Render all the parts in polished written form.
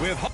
with...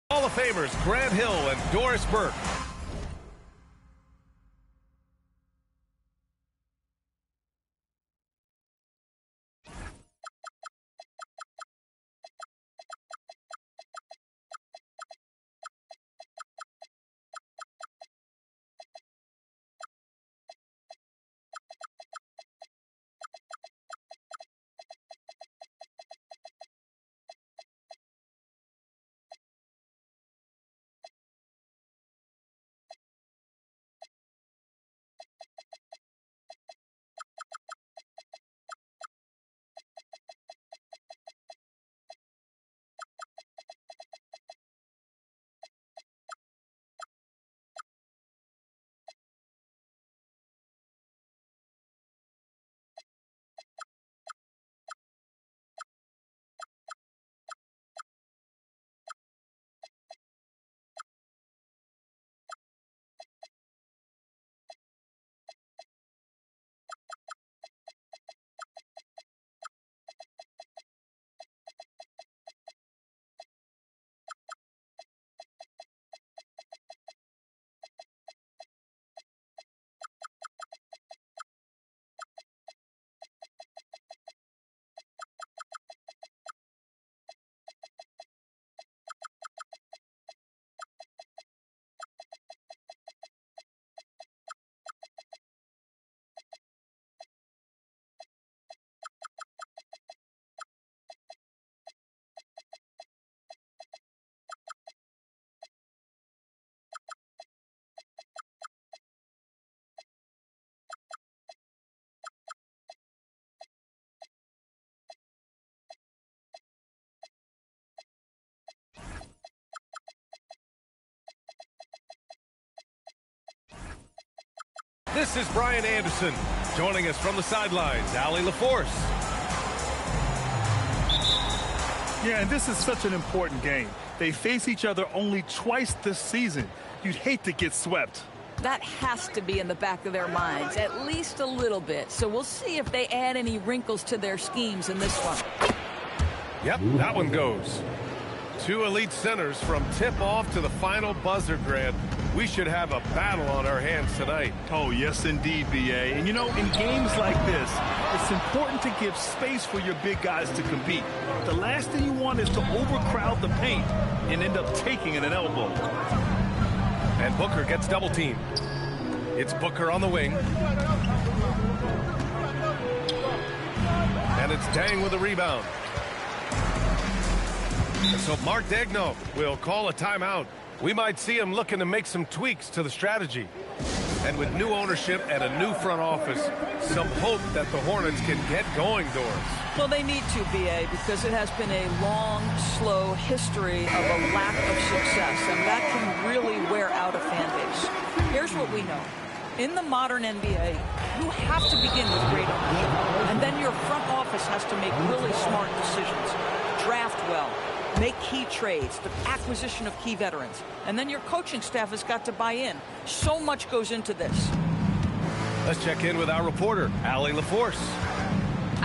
Hall of Famers Grant Hill and Doris Burke. This is Brian Anderson. Joining us from the sidelines, Allie LaForce. Yeah, and this is such an important game. They face each other only twice this season. You'd hate to get swept. That has to be in the back of their minds, at least a little bit. So we'll see if they add any wrinkles to their schemes in this one. Yep, that one goes. Two elite centers from tip-off to the final buzzer, Grant. We should have a battle on our hands tonight. Oh, yes, indeed, B.A. And, you know, in games like this, it's important to give space for your big guys to compete. The last thing you want is to overcrowd the paint and end up taking an elbow. And Booker gets double-teamed. It's Booker on the wing. And it's Dang with a rebound. And so Mark Daigneault will call a timeout. We might see him looking to make some tweaks to the strategy. And with new ownership and a new front office, some hope that the Hornets can get going, Doris. Well, they need to, B.A., because it has been a long, slow history of a lack of success, and that can really wear out a fan base. Here's what we know. In the modern NBA, you have to begin with great ownership, and then your front office has to make really smart decisions. Draft well. Make key trades, the acquisition of key veterans. And then your coaching staff has got to buy in. So much goes into this. Let's check in with our reporter, Allie LaForce.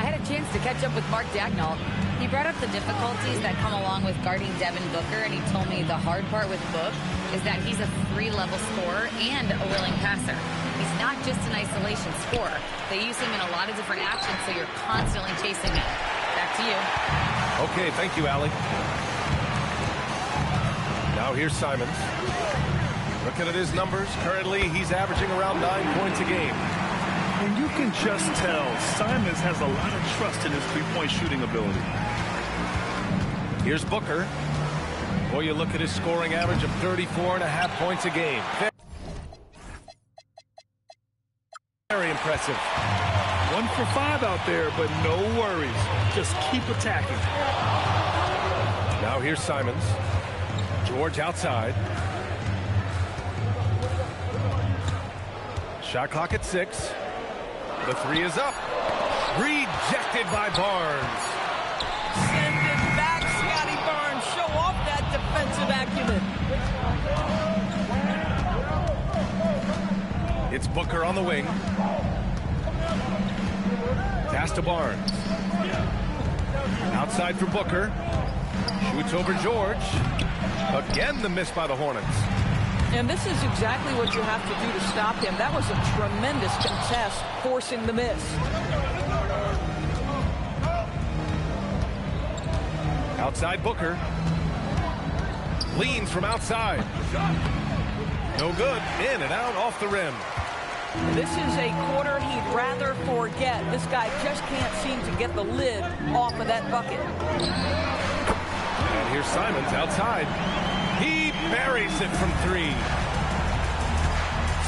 I had a chance to catch up with Mark Daigneault. He brought up the difficulties that come along with guarding Devin Booker, and he told me the hard part with Book is that he's a 3-level scorer and a willing passer. He's not just an isolation scorer. They use him in a lot of different actions, so you're constantly chasing him. Back to you. Okay, thank you, Allie. Now here's Simons. Looking at his numbers, currently he's averaging around 9 points a game. And you can just tell Simons has a lot of trust in his three-point shooting ability. Here's Booker. Boy, you look at his scoring average of 34.5 points a game. Very impressive. 1 for 5 out there, but no worries. Just keep attacking. Now here's Simons. George outside. Shot clock at 6. The 3 is up. Rejected by Barnes. Send it back, Scotty Barnes. Show off that defensive acumen. It's Booker on the wing. Pass to Barnes. Outside for Booker. Shoots over George. Again, the miss by the Hornets. And this is exactly what you have to do to stop him. That was a tremendous contest, forcing the miss. Outside Booker. Leans from outside. No good. In and out off the rim. This is a quarter he'd rather forget. This guy just can't seem to get the lid off of that bucket. And here's Simons outside. He buries it from 3.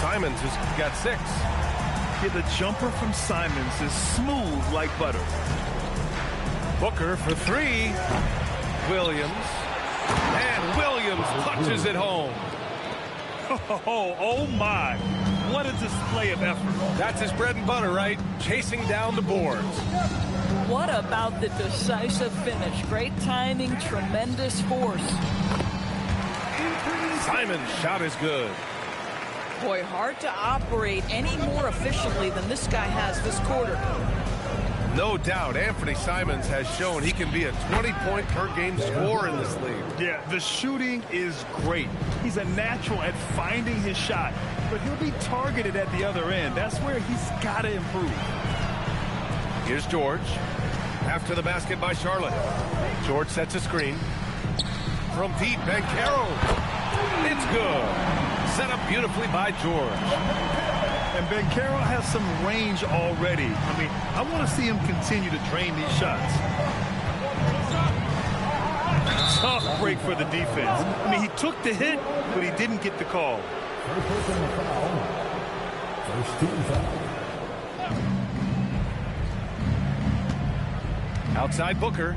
Simons has got 6. Yeah, the jumper from Simons is smooth like butter. Booker for 3. Williams. And Williams punches it home. Oh my. What a display of effort. That's his bread and butter, right? Chasing down the boards. What about the decisive finish? Great timing, tremendous force. Simon's shot is good. Boy, hard to operate any more efficiently than this guy has this quarter. No doubt, Anthony Simons has shown he can be a 20-point per game scorer in this league. Yeah, the shooting is great. He's a natural at finding his shot, but he'll be targeted at the other end. That's where he's got to improve. Here's George. After the basket by Charlotte. George sets a screen. From deep, Banchero. It's good. Set up beautifully by George. And Banchero has some range already. I mean, I want to see him continue to drain these shots. Tough break for the defense. I mean, he took the hit, but he didn't get the call. Outside Booker.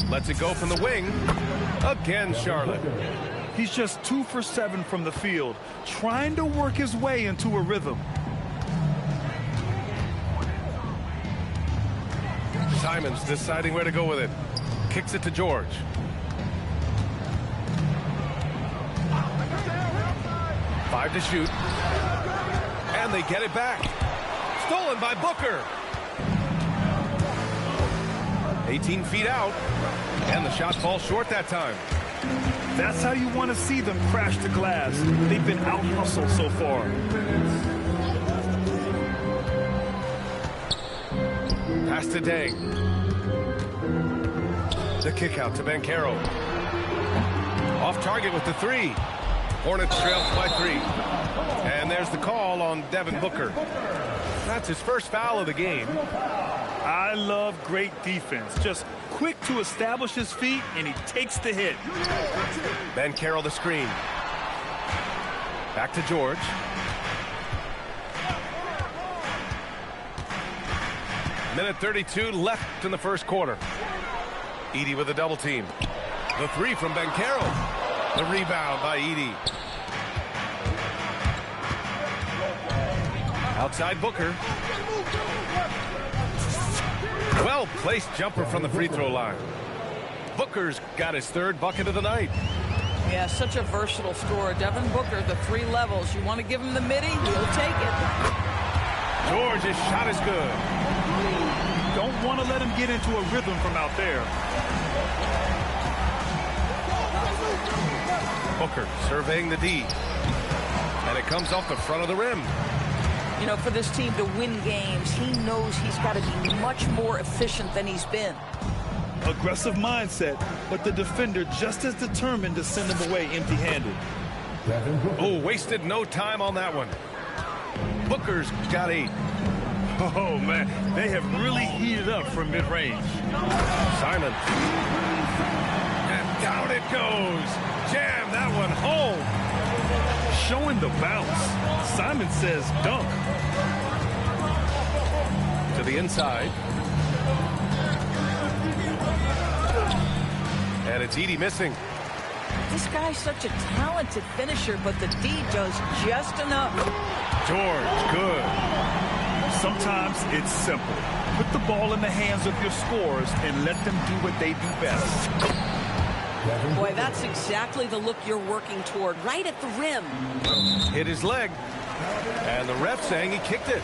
Lets it go from the wing. Again, Charlotte. He's just 2 for 7 from the field, trying to work his way into a rhythm. Simons deciding where to go with it. Kicks it to George. Five to shoot. And they get it back. Stolen by Booker. 18 feet out. And the shot falls short that time. That's how you want to see them crash the glass. They've been out-hustled so far. Pass to Dang. The kick out to Banchero. Off target with the 3. Hornets trail by 3. And there's the call on Devin Booker. That's his first foul of the game. I love great defense. Just quick to establish his feet, and he takes the hit. Banchero the screen. Back to George. Minute 32 left in the first quarter. Edey with a double team. The 3 from Banchero. The rebound by Edey. Outside Booker. Well-placed jumper from the free throw line. Booker's got his 3rd bucket of the night. Yeah, such a versatile scorer. Devin Booker, the 3 levels. You want to give him the midi, he'll take it. George's shot is good. Don't want to let him get into a rhythm from out there. Booker surveying the D. And it comes off the front of the rim. You know, for this team to win games, he knows he's got to be much more efficient than he's been. Aggressive mindset, but the defender just as determined to send him away empty-handed. Oh, wasted no time on that one. Booker's got 8. Oh, man, they have really heated up from mid-range. Simon. And down it goes. Jam that one home. Showing the bounce. Simon says dunk. To the inside. And it's Edey missing. This guy's such a talented finisher, but the D does just enough. George, good. Sometimes it's simple. Put the ball in the hands of your scorers and let them do what they do best. Boy, that's exactly the look you're working toward, right at the rim. Hit his leg. And the ref saying he kicked it.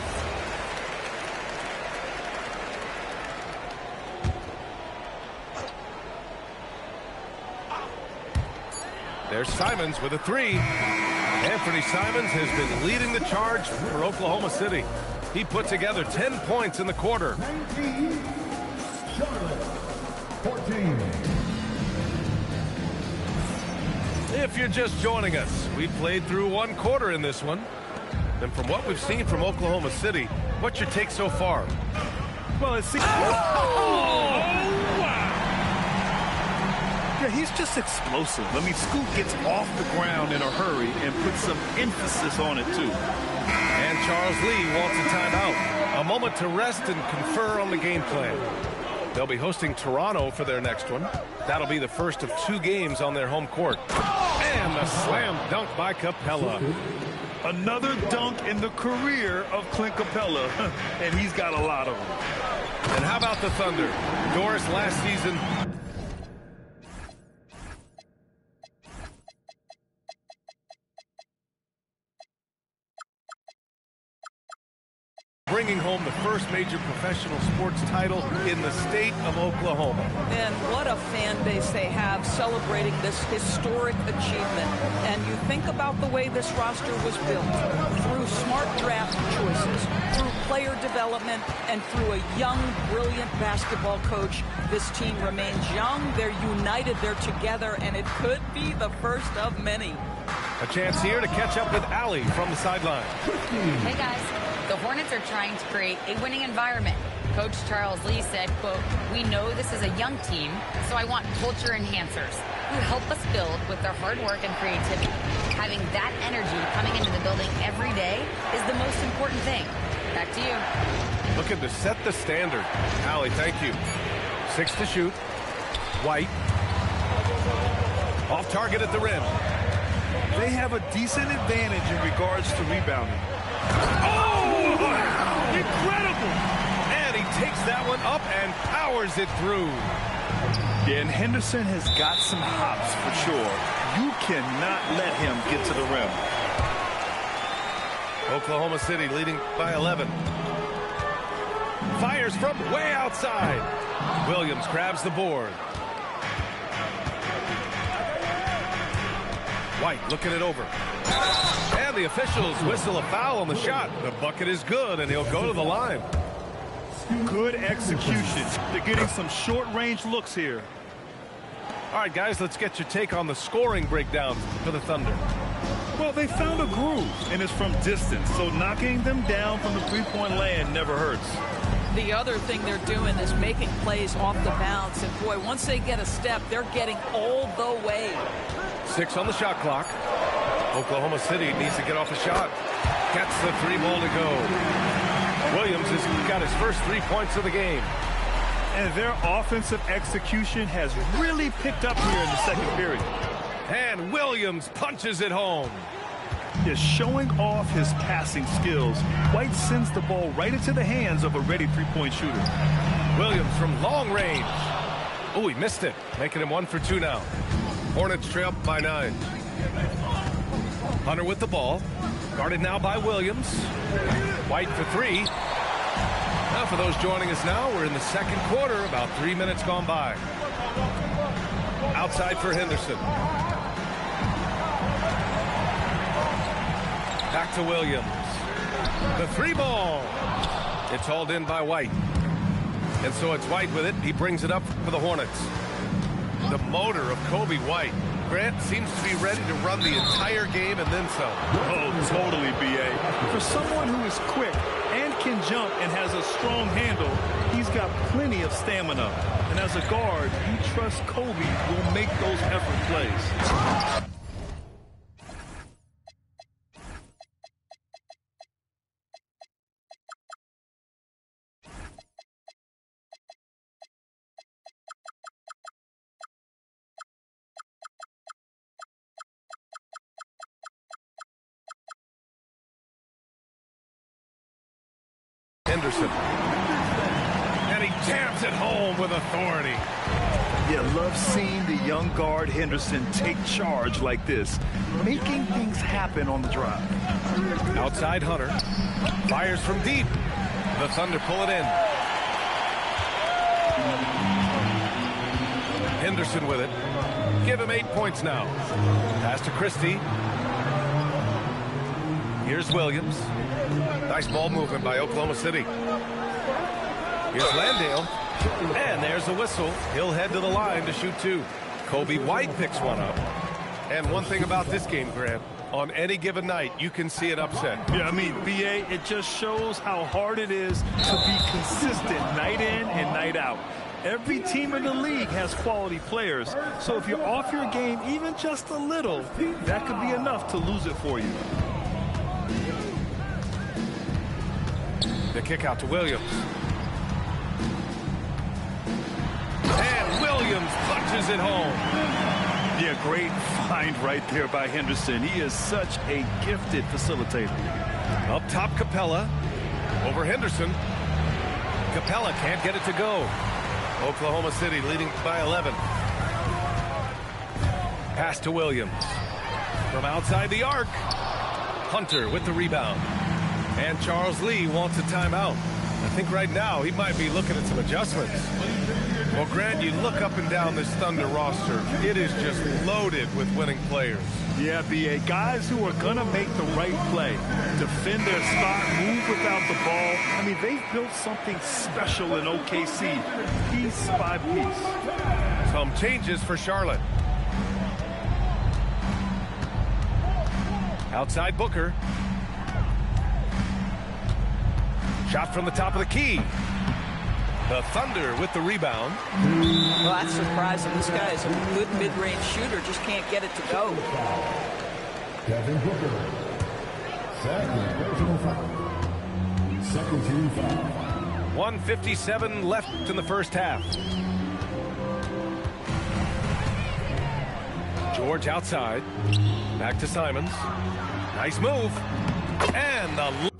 There's Simons with a 3. Anthony Simons has been leading the charge for Oklahoma City. He put together 10 points in the quarter. 19, Charlotte, 14. If you're just joining us, we played through 1 quarter in this one. And from what we've seen from Oklahoma City, what's your take so far? Well, it seems... Oh, wow! Yeah, he's just explosive. I mean, Scoot gets off the ground in a hurry and puts some emphasis on it, too. And Charles Lee wants a timeout. A moment to rest and confer on the game plan. They'll be hosting Toronto for their next one. That'll be the first of 2 games on their home court. And a slam dunk by Capella. Another dunk in the career of Clint Capella, and he's got a lot of them. And how about the Thunder? Doris last season... bringing home the first major professional sports title in the state of Oklahoma. And what a fan base they have celebrating this historic achievement. And you think about the way this roster was built, through smart draft choices, through player development, and through a young, brilliant basketball coach. This team remains young, they're united, they're together, and it could be the first of many. A chance here to catch up with Allie from the sideline. Hey, guys. The Hornets are trying to create a winning environment. Coach Charles Lee said, quote, "We know this is a young team, so I want culture enhancers who help us build with their hard work and creativity. Having that energy coming into the building every day is the most important thing." Back to you. Looking to set the standard. Allie, thank you. 6 to shoot. White. Off target at the rim. They have a decent advantage in regards to rebounding. Oh! Incredible! And he takes that one up and powers it through. Yeah, and Henderson has got some hops for sure. You cannot let him get to the rim. Oklahoma City leading by 11. Fires from way outside. Williams grabs the board. White looking it over. And the officials whistle a foul on the shot. The bucket is good, and he'll go to the line. Good execution. They're getting some short-range looks here. All right, guys, let's get your take on the scoring breakdown for the Thunder. Well, they found a groove, and it's from distance, so knocking them down from the three-point land never hurts. The other thing they're doing is making plays off the bounce, and boy, once they get a step, they're getting all the way. 6 on the shot clock. Oklahoma City needs to get off a shot. Gets the 3 ball to go. Williams has got his first 3 points of the game. And their offensive execution has really picked up here in the second period. And Williams punches it home. Just showing off his passing skills, White sends the ball right into the hands of a ready three-point shooter. Williams from long range. Oh, he missed it, making him 1 for 2 now. Hornets trail by 9. Hunter with the ball. Guarded now by Williams. White for 3. Now for those joining us now, we're in the second quarter, about 3 minutes gone by. Outside for Henderson. Back to Williams. The 3 ball. It's hauled in by White. And so it's White with it. He brings it up for the Hornets. The motor of Kobe White. Grant seems to be ready to run the entire game and then some. Oh, totally, B.A. For someone who is quick and can jump and has a strong handle, he's got plenty of stamina. And as a guard, you trust Kobe will make those effort plays. Henderson. And he jams it home with authority. Yeah, love seeing the young guard Henderson take charge like this, making things happen on the drive. Outside Hunter. Fires from deep. The Thunder pull it in. Henderson with it. Give him 8 points now. Pass to Christie. Here's Williams. Nice ball movement by Oklahoma City. Here's Landale. And there's the whistle. He'll head to the line to shoot 2. Kobe White picks one up. And one thing about this game, Grant, on any given night, you can see it upset. Yeah, I mean, B.A., it just shows how hard it is to be consistent night in and night out. Every team in the league has quality players, so if you're off your game even just a little, that could be enough to lose it for you. The kick out to Williams. And Williams punches it home. Yeah, great find right there by Henderson. He is such a gifted facilitator. Up top, Capella. Over Henderson. Capella can't get it to go. Oklahoma City leading by 11. Pass to Williams. From outside the arc. Hunter with the rebound. And Charles Lee wants a timeout. I think right now he might be looking at some adjustments. Well, Grant, you look up and down this Thunder roster. It is just loaded with winning players. Yeah, B.A., guys who are going to make the right play, defend their spot, move without the ball. I mean, they've built something special in OKC, piece by piece. Some changes for Charlotte. Outside Booker. Shot from the top of the key. The Thunder with the rebound. Well, that's surprising. This guy is a good mid-range shooter, just can't get it to go. Devin Booker. Second personal foul. Second team foul. 1:57 left in the first half. George outside. Back to Simons. Nice move. And the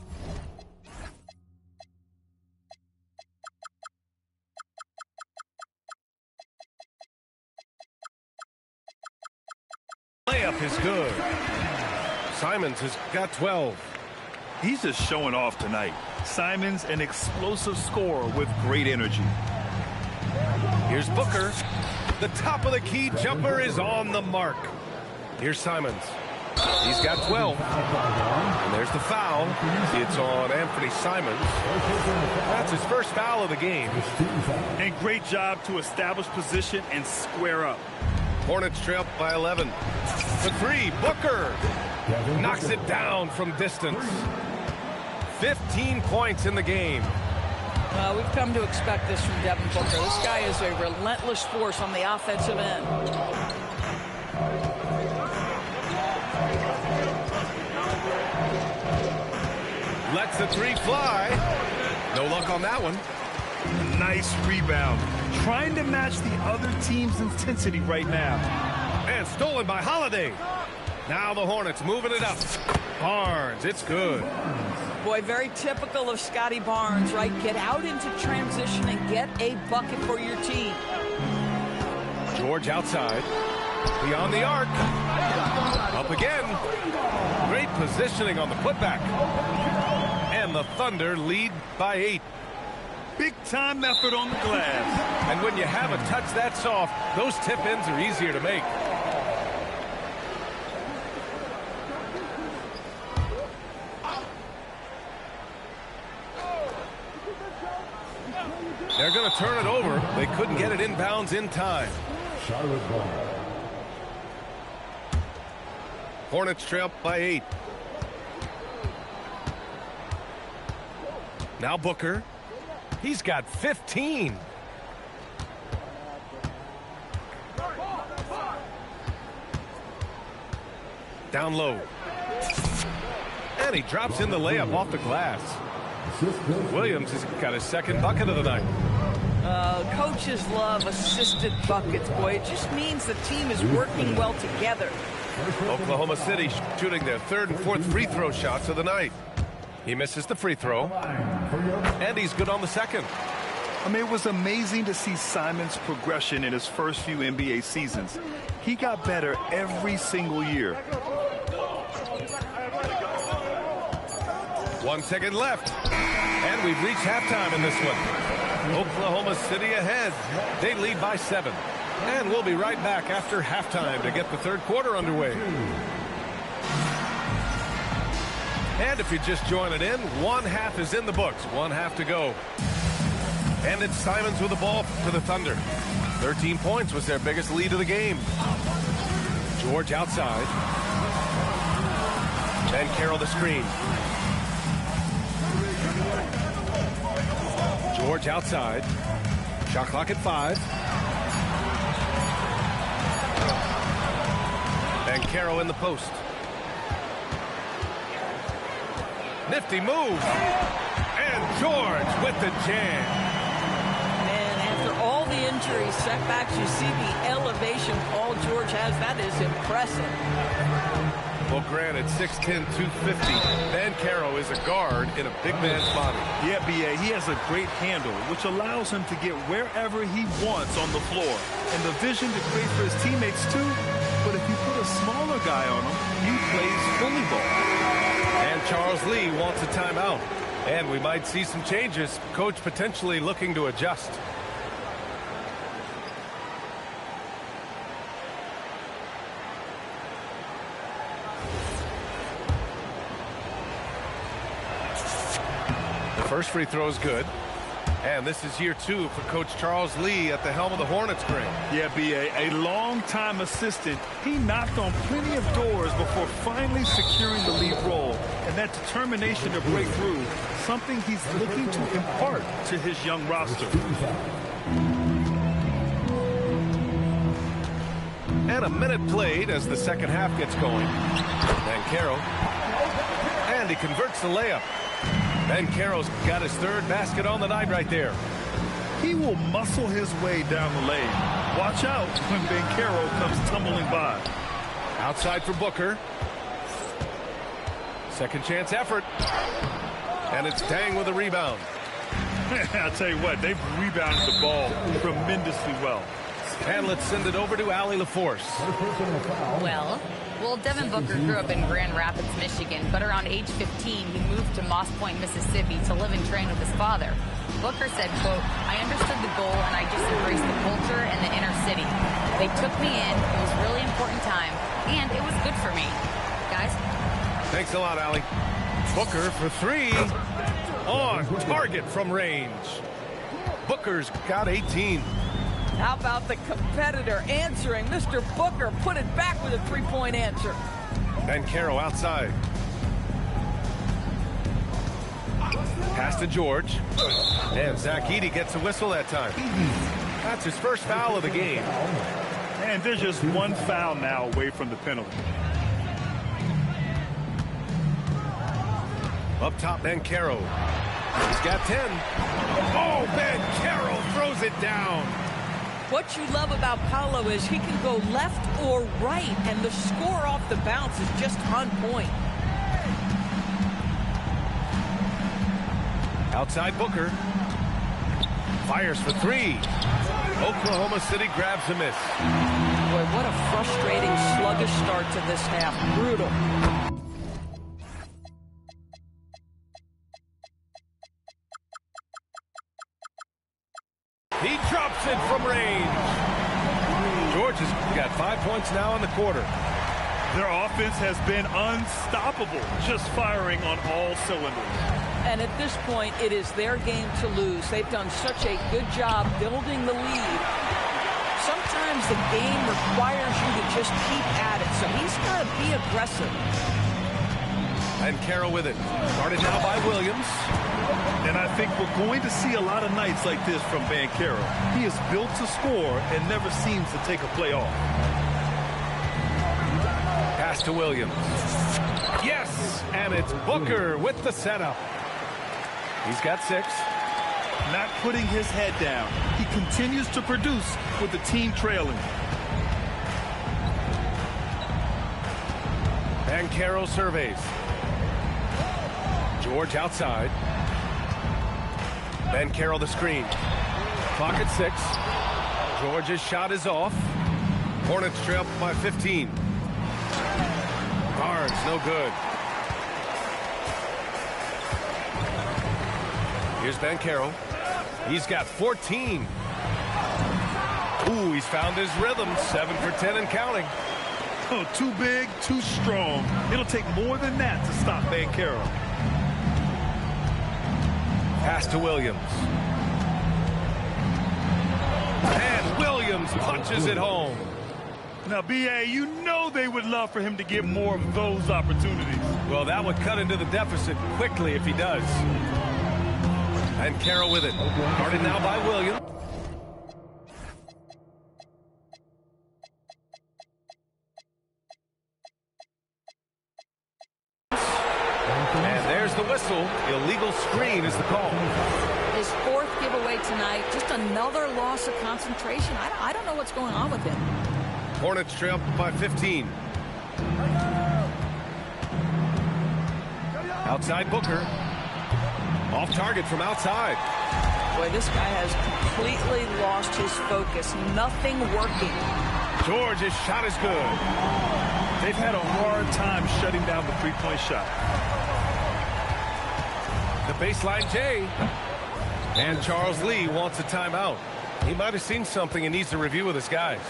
layup is good. Simons has got 12. He's just showing off tonight. Simons, an explosive scorer with great energy. Here's Booker. The top of the key jumper is on the mark. Here's Simons. He's got 12. And there's the foul. It's on Anthony Simons. That's his first foul of the game. And great job to establish position and square up. Hornets trail by 11. The 3, Booker knocks it down from distance. 15 points in the game. Well, we've come to expect this from Devin Booker. This guy is a relentless force on the offensive end. Lets the 3 fly. No luck on that one. Nice rebound. Trying to match the other team's intensity right now. And stolen by Holiday. Now the Hornets moving it up. Barnes, it's good. Boy, very typical of Scotty Barnes, right? Get out into transition and get a bucket for your team. George outside. Beyond the arc. Up again. Great positioning on the putback. And the Thunder lead by 8. Big-time effort on the glass. And when you have a touch that soft, those tip-ins are easier to make. They're going to turn it over. They couldn't get it inbounds in time. Charlotte ball. Hornets trail by 8. Now Booker. He's got 15. Down low. And he drops in the layup off the glass. Williams has got his second bucket of the night. Coaches love assisted buckets, boy. It just means the team is working well together. Oklahoma City shooting their third and fourth free throw shots of the night. He misses the free throw. And he's good on the second. I mean, it was amazing to see Simon's progression in his first few NBA seasons. He got better every single year. 1 second left. And we've reached halftime in this one. Oklahoma City ahead. They lead by 7. And we'll be right back after halftime to get the third quarter underway. And if you're just joining in, one half is in the books. One half to go. And it's Simons with the ball to the Thunder. 13 points was their biggest lead of the game. George outside. And Carroll the screen. George outside. Shot clock at 5. And Carroll in the post. Nifty move. And George with the jam. Man, after all the injury setbacks, you see the elevation Paul George has. That is impressive. Well, granted, 6'10", 250. Carroll is a guard in a big man's body. Yeah, B.A., he has a great handle, which allows him to get wherever he wants on the floor. And the vision to create for his teammates, too. But if you put a smaller guy on him, he plays bully ball. And Charles Lee wants a timeout. And we might see some changes. Coach potentially looking to adjust. The first free throw is good. And this is year 2 for Coach Charles Lee at the helm of the Hornets green. Yeah, B.A., a long-time assistant. He knocked on plenty of doors before finally securing the lead role. And that determination to break through, something he's looking to impart to his young roster. And a minute played as the second half gets going. Carroll. And he converts the layup. Carroll's got his third basket on the night right there. He will muscle his way down the lane. Watch out when Carroll comes tumbling by. Outside for Booker. Second chance effort. And it's Dang with a rebound. I'll tell you what, they've rebounded the ball tremendously well. And let's send it over to Allie LaForce. Well, Devin Booker grew up in Grand Rapids, Michigan, but around age 15, he moved to Moss Point, Mississippi to live and train with his father. Booker said, quote, "I understood the goal and I just embraced the culture and the inner city. They took me in. It was a really important time, and it was good for me." Guys? Thanks a lot, Allie. Booker for 3. On target from range. Booker's got 18. How about the competitor answering? Mr. Booker put it back with a three-point answer. Carroll outside. Pass to George. And Zach Edey gets a whistle that time. That's his first foul of the game. And there's just one foul now away from the penalty. Up top, Carroll. He's got 10. Oh, Carroll throws it down. What you love about Paolo is he can go left or right, and the score off the bounce is just on point. Outside Booker. Fires for 3. Oklahoma City grabs a miss. Boy, what a frustrating, sluggish start to this half. Brutal. He drops it from range. George has got 5 points now in the quarter. Their offense has been unstoppable, just firing on all cylinders. And at this point, it is their game to lose. They've done such a good job building the lead. Sometimes the game requires you to just keep at it, so he's got to be aggressive. And Carroll with it. Guarded now by Williams. And I think we're going to see a lot of nights like this from Banchero. He is built to score and never seems to take a play off. Pass to Williams. Yes! And it's Booker with the setup. He's got 6. Not putting his head down. He continues to produce with the team trailing. Banchero surveys. George outside. Banchero the screen. Clock at 6. George's shot is off. Hornets trail by 15. Barnes, no good. Here's Banchero. He's got 14. Ooh, he's found his rhythm. 7 for 10 and counting. Oh, too big, too strong. It'll take more than that to stop Banchero. Pass to Williams. And Williams punches it home. Now, B.A., you know they would love for him to get more of those opportunities. Well, that would cut into the deficit quickly if he does. And Carroll with it. Guarded now by Williams. And there's the whistle. Illegal screen is the call. His 4th giveaway tonight. Just another loss of concentration. I don't know what's going on with him. Hornets trail by 15. Outside Booker. Off target from outside. Boy, this guy has completely lost his focus. Nothing working. George's shot is good. They've had a hard time shutting down the three-point shot. The baseline J. And Charles Lee wants a timeout. He might have seen something and needs to review with his guys.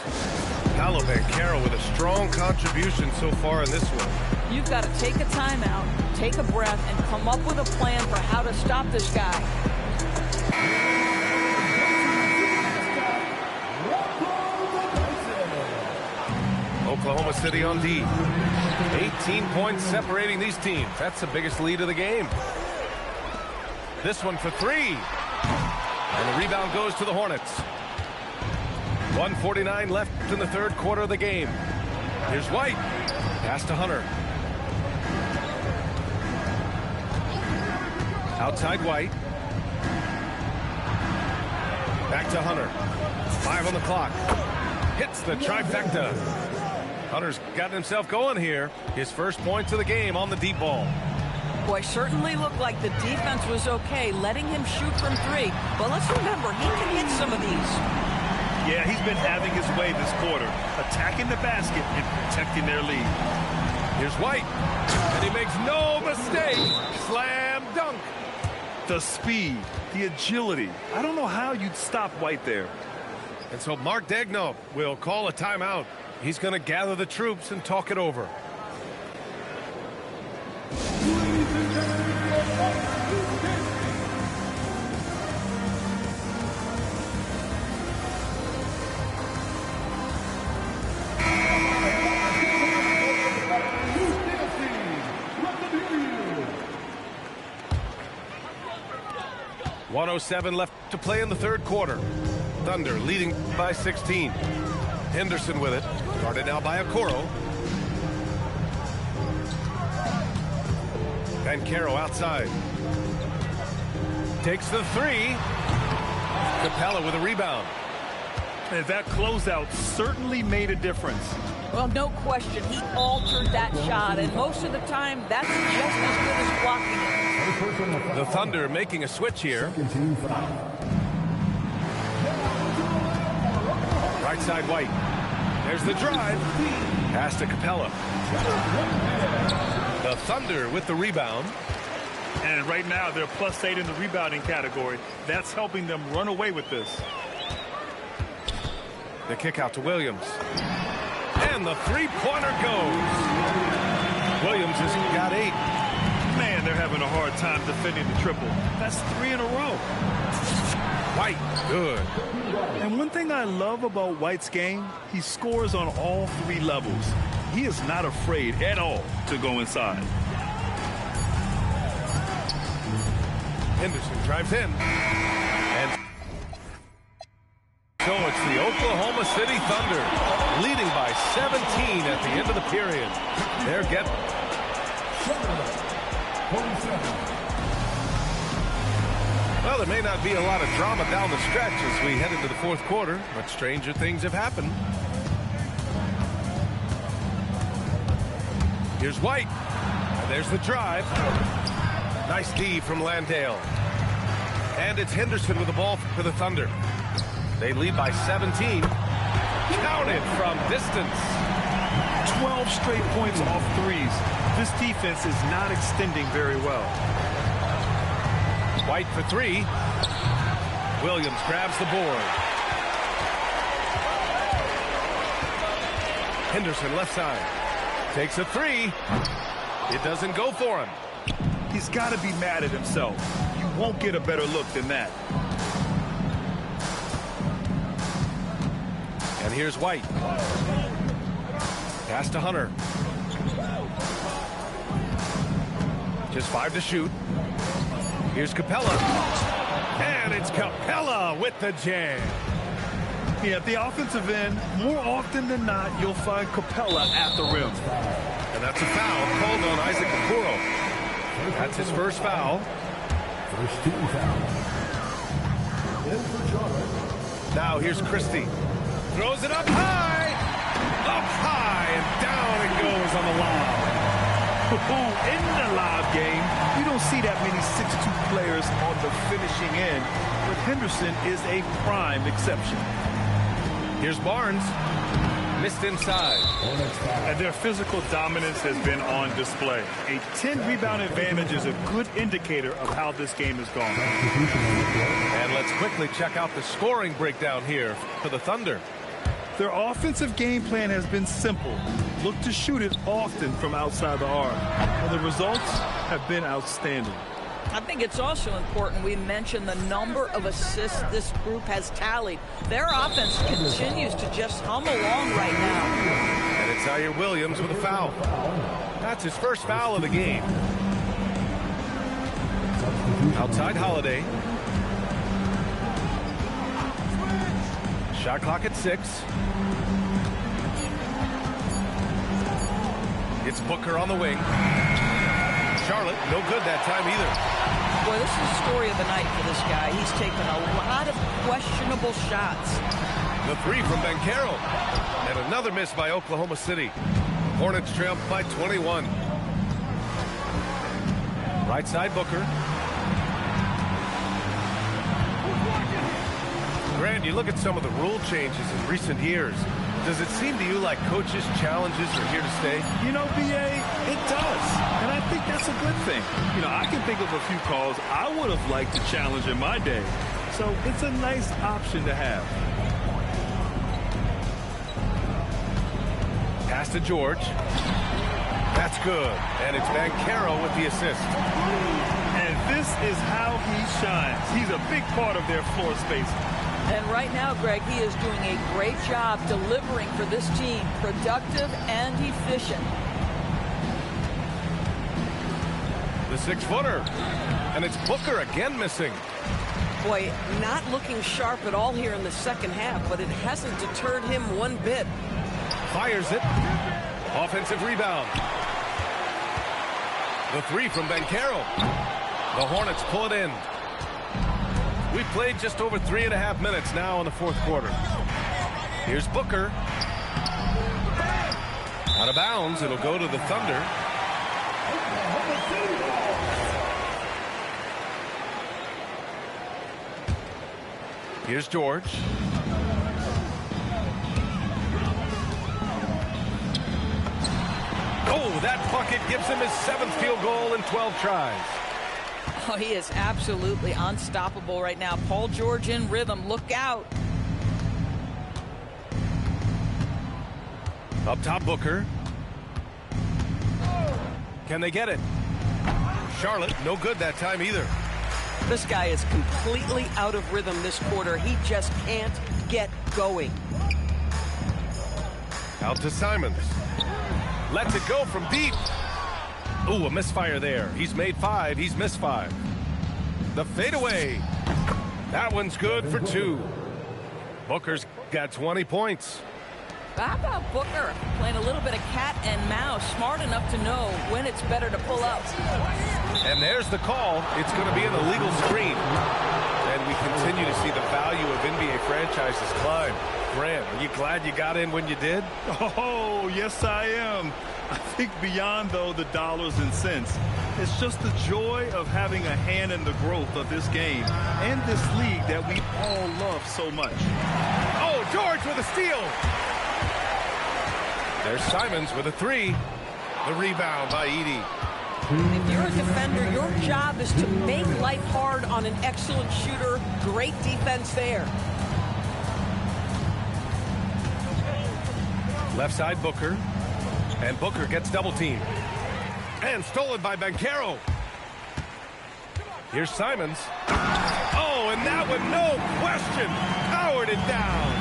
Paolo Banchero with a strong contribution so far in this one. You've got to take a timeout, take a breath, and come up with a plan for how to stop this guy. Oklahoma City on D. 18 points separating these teams. That's the biggest lead of the game. This one for 3. And the rebound goes to the Hornets. 1:49 left in the 3rd quarter of the game. Here's White. Pass to Hunter. Outside White. Back to Hunter. 5 on the clock. Hits the trifecta. Hunter's gotten himself going here. His first points of the game on the deep ball. Boy, certainly looked like the defense was okay, letting him shoot from 3. But let's remember, he can hit some of these. Yeah, he's been having his way this quarter, attacking the basket and protecting their lead. Here's White, and he makes no mistake. Slam dunk. The speed, the agility. I don't know how you'd stop White there. And so Mark Daigneault will call a timeout. He's going to gather the troops and talk it over. .107 left to play in the 3rd quarter. Thunder leading by 16. Henderson with it. Guarded now by Okoro. Banchero outside. Takes the 3. Capella with a rebound. And that closeout certainly made a difference. Well, no question. He altered that shot, and most of the time, that's just as good as blocking it. The Thunder making a switch here. Right side White. There's the drive. Pass to Capella. The Thunder with the rebound. And right now, they're +8 in the rebounding category. That's helping them run away with this. The kick out to Williams. And the three-pointer goes. Williams has got 8. Man, they're having having a hard time defending the triple. That's 3 in a row. White, good. And one thing I love about White's game, he scores on all 3 levels. He is not afraid at all to go inside. Henderson drives in. And so it's the Oklahoma City Thunder leading by 17 at the end of the period. They're getting... Well, there may not be a lot of drama down the stretch as we head into the fourth quarter, but stranger things have happened. Here's White. And there's the drive. Nice D from Landale. And it's Henderson with the ball for the Thunder. They lead by 17. Counted from distance. 12 straight points off threes. This defense is not extending very well. White for 3. Williams grabs the board. Henderson left side. Takes a 3. It doesn't go for him. He's got to be mad at himself. You won't get a better look than that. And here's White. Pass to Hunter. Just 5 to shoot. Here's Capella. And it's Capella with the jam. Yeah, at the offensive end, more often than not, you'll find Capella at the rim. And that's a foul called on Isaac Okoro. That's his first foul. First team foul. Now here's Christie. Throws it up high, and down it goes on the lob. In the live game, you don't see that many 6'2 players on the finishing end, but Henderson is a prime exception. Here's Barnes. Missed inside. And their physical dominance has been on display. A 10-rebound advantage is a good indicator of how this game has gone. And let's quickly check out the scoring breakdown here for the Thunder. Their offensive game plan has been simple. Look to shoot it often from outside the arc. And the results have been outstanding. I think it's also important we mention the number of assists this group has tallied. Their offense continues to just hum along right now. And it's Zaire Williams with a foul. That's his first foul of the game. Outside Holiday. Shot clock at 6. It's Booker on the wing. Charlotte, no good that time either. Boy, this is the story of the night for this guy. He's taken a lot of questionable shots. The 3 from Banchero. And another miss by Oklahoma City. Hornets trail by 21. Right side Booker. Grant, you look at some of the rule changes in recent years. Does it seem to you like coaches' challenges are here to stay? You know, B.A., it does. And I think that's a good thing. You know, I can think of a few calls I would have liked to challenge in my day. So it's a nice option to have. Pass to George. That's good. And it's Banchero with the assist. And this is how he shines. He's a big part of their floor space. And right now, Greg, he is doing a great job delivering for this team. Productive and efficient. The 6-footer. And it's Booker again missing. Boy, not looking sharp at all here in the second half, but it hasn't deterred him one bit. Fires it. Offensive rebound. The 3 from Banchero. The Hornets pull it in. We've played just over 3.5 minutes now in the fourth quarter. Here's Booker. Out of bounds. It'll go to the Thunder. Here's George. Oh, that bucket gives him his 7th field goal in 12 tries. Oh, he is absolutely unstoppable right now. Paul George in rhythm. Look out. Up top, Booker. Can they get it? Charlotte, no good that time either. This guy is completely out of rhythm this quarter. He just can't get going. Out to Simons. Lets it go from deep. Ooh, a misfire there. He's made 5. He's missed 5. The fadeaway. That one's good for 2. Booker's got 20 points. How about Booker playing a little bit of cat and mouse, smart enough to know when it's better to pull up. And there's the call. It's going to be an illegal screen. And we continue to see the value of NBA franchises climb. Grant, are you glad you got in when you did? Oh, yes, I am. I think beyond, though, the dollars and cents, it's just the joy of having a hand in the growth of this game and this league that we all love so much. Oh, George with a steal. There's Simons with a 3. The rebound by Edey. If you're a defender, your job is to make life hard on an excellent shooter. Great defense there. Left side Booker. And Booker gets double teamed. And stolen by Banchero. Here's Simons. Oh, and that one, no question, powered it down.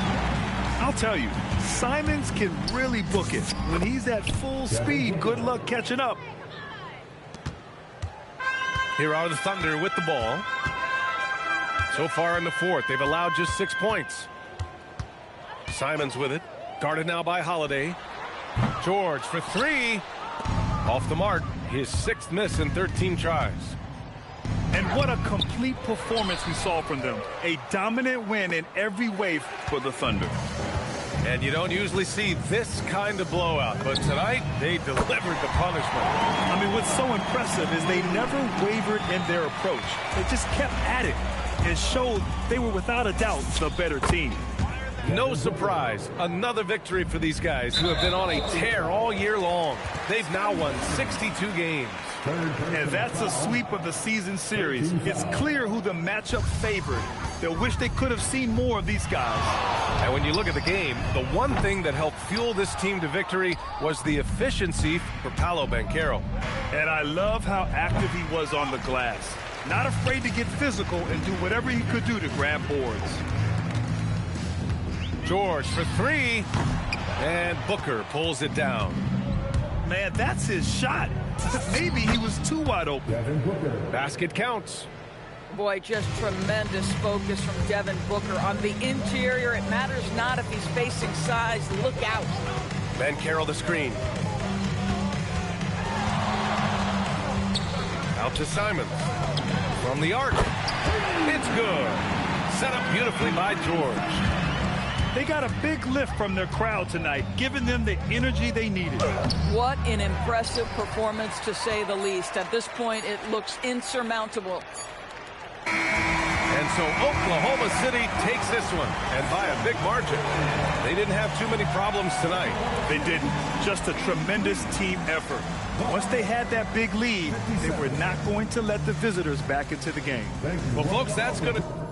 I'll tell you, Simons can really book it. When he's at full speed, good luck catching up. Here are the Thunder with the ball. So far in the 4th, they've allowed just 6 points. Simons with it. Guarded now by Holiday. George for 3. Off the mark. His 6th miss in 13 tries. And what a complete performance we saw from them. A dominant win in every way for the Thunder. And you don't usually see this kind of blowout, but tonight they delivered the punishment. I mean, what's so impressive is they never wavered in their approach. They just kept at it and showed they were without a doubt the better team. No surprise, another victory for these guys who have been on a tear all year long. They've now won 62 games. And that's a sweep of the season series. It's clear who the matchup favored. They'll wish they could have seen more of these guys. And when you look at the game, the one thing that helped fuel this team to victory was the efficiency for Paolo Banchero. And I love how active he was on the glass. Not afraid to get physical and do whatever he could do to grab boards. George for 3. And Booker pulls it down. Man, that's his shot. Maybe he was too wide open. Basket counts. Boy, just tremendous focus from Devin Booker on the interior. It matters not if he's facing size. Look out. Banchero the screen. Out to Simons. From the arc. It's good. Set up beautifully by George. They got a big lift from their crowd tonight, giving them the energy they needed. What an impressive performance, to say the least. At this point, it looks insurmountable. And so Oklahoma City takes this one, and by a big margin. They didn't have too many problems tonight. They didn't. Just a tremendous team effort. Once they had that big lead, they were not going to let the visitors back into the game. Well, folks, that's going to...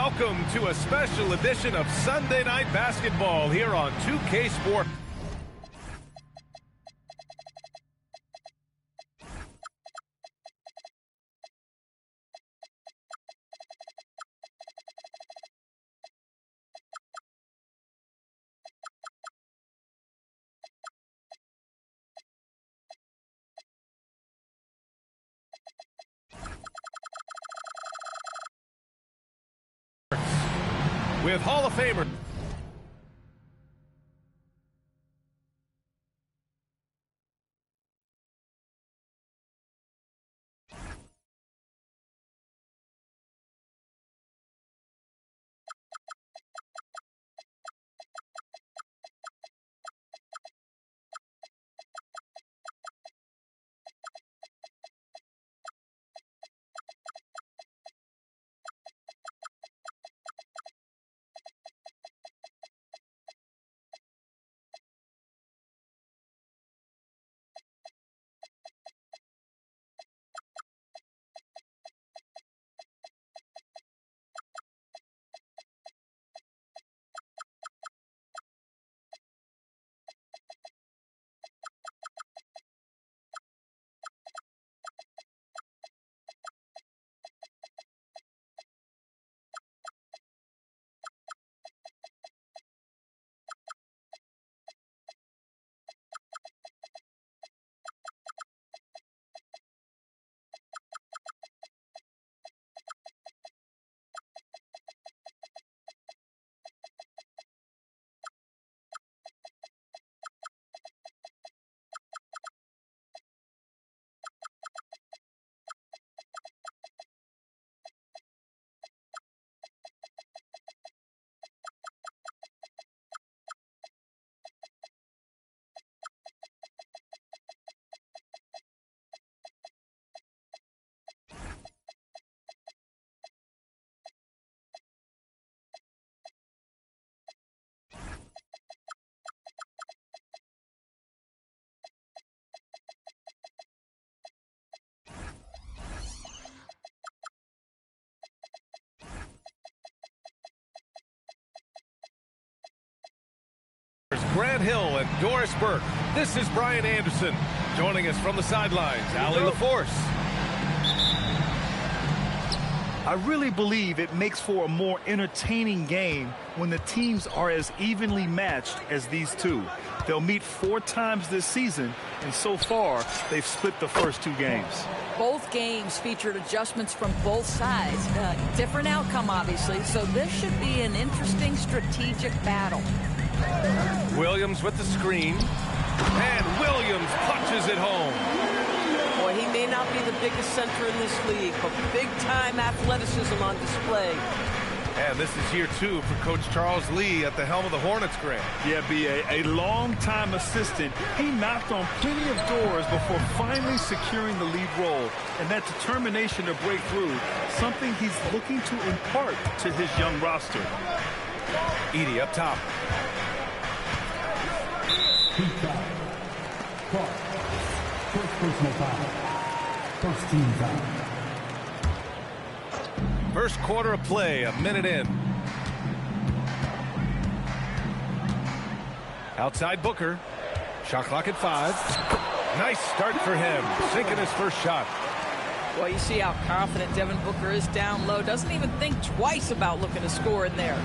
welcome to a special edition of Sunday Night Basketball here on 2K Sport. With Hall of Famer Grant Hill and Doris Burke. This is Brian Anderson. Joining us from the sidelines, Allie LaForce. I really believe it makes for a more entertaining game when the teams are as evenly matched as these two. They'll meet 4 times this season, and so far, they've split the first 2 games. Both games featured adjustments from both sides. Different outcome, obviously, so this should be an interesting strategic battle. Williams with the screen, and Williams punches it home. Boy, he may not be the biggest center in this league, but big-time athleticism on display. And this is year 2 for Coach Charles Lee at the helm of the Hornets, Grant. Yeah, B.A., a long-time assistant. He knocked on plenty of doors before finally securing the lead role. And that determination to break through, something he's looking to impart to his young roster. Edey up top. First personal foul. First team foul. First quarter of play, a minute in. Outside Booker. Shot clock at 5. Nice start for him. Sinking his first shot. Well, you see how confident Devin Booker is down low. Doesn't even think twice about looking to score in there.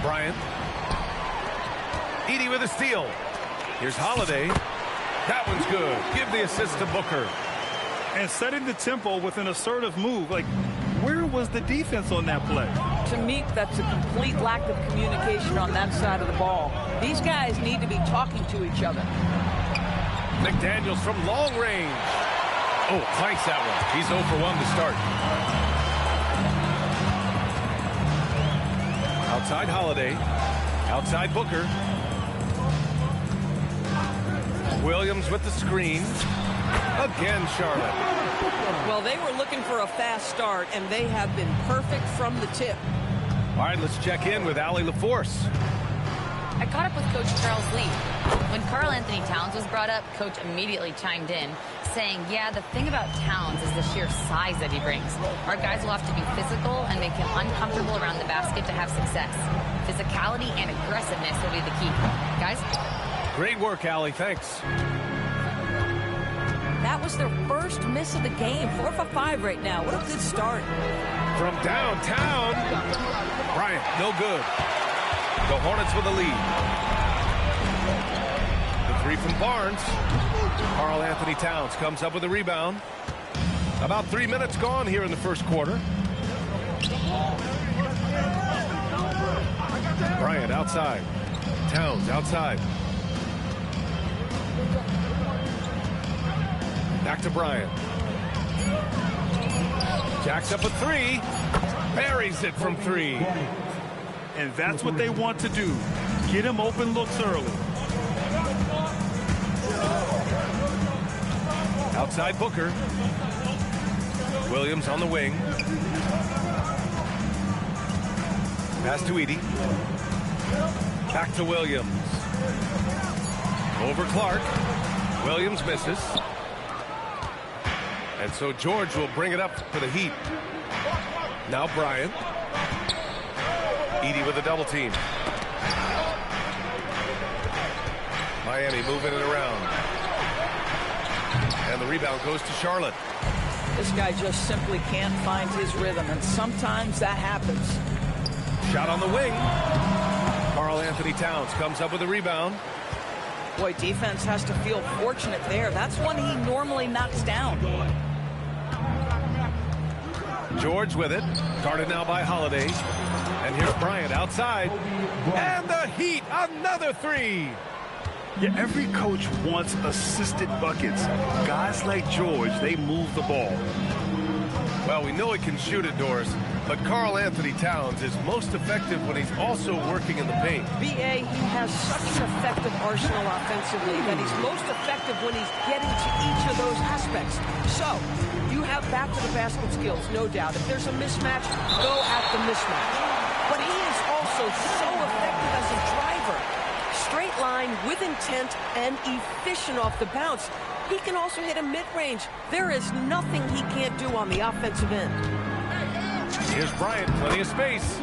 Bryant. Edey with a steal. Here's Holiday. That one's good. Give the assist to Booker. And setting the tempo with an assertive move. Like, where was the defense on that play? To me, that's a complete lack of communication on that side of the ball. These guys need to be talking to each other. McDaniels from long range. Oh, clanks that one. He's 0 for 1 to start. Outside Holiday. Outside Booker. Williams with the screen. Again, Charlotte. Well, they were looking for a fast start, and they have been perfect from the tip. All right, let's check in with Allie LaForce. I caught up with Coach Charles Lee. When Karl Anthony Towns was brought up, Coach immediately chimed in, saying, yeah, the thing about Towns is the sheer size that he brings. Our guys will have to be physical and make him uncomfortable around the basket to have success. Physicality and aggressiveness will be the key. Guys? Great work, Allie. Thanks. That was their first miss of the game. 4 for 5 right now. What a good start. From downtown, Bryant, no good. The Hornets with the lead. The three from Barnes. Karl Anthony Towns comes up with a rebound. About 3 minutes gone here in the first quarter. Bryant outside. Towns outside. Back to Bryant. Jacks up a three. Buries it from three. And that's what they want to do. Get him open looks early. Outside Booker. Williams on the wing. Pass to Edey. Back to Williams. Over Clark. Williams misses. And so George will bring it up for the Heat. Now Bryant. Edey with a double team. Miami moving it around. And the rebound goes to Charlotte. This guy just simply can't find his rhythm, and sometimes that happens. Shot on the wing. Karl Anthony Towns comes up with a rebound. Boy, defense has to feel fortunate there. That's one he normally knocks down. George with it. Guarded now by Holiday. And here's Bryant outside. And the Heat, another three. Yeah, every coach wants assisted buckets. Guys like George, they move the ball. Well, we know he can shoot it, Doris, but Karl Anthony Towns is most effective when he's also working in the paint. B.A., he has such an effective arsenal offensively that he's most effective when he's getting to each of those aspects. So, you have back-to-the-basket skills, no doubt. If there's a mismatch, go at the mismatch. But he is also so effective as a driver. Straight line, with intent, and efficient off the bounce. He can also hit a mid-range. There is nothing he can't do on the offensive end. Here's Bryant, plenty of space.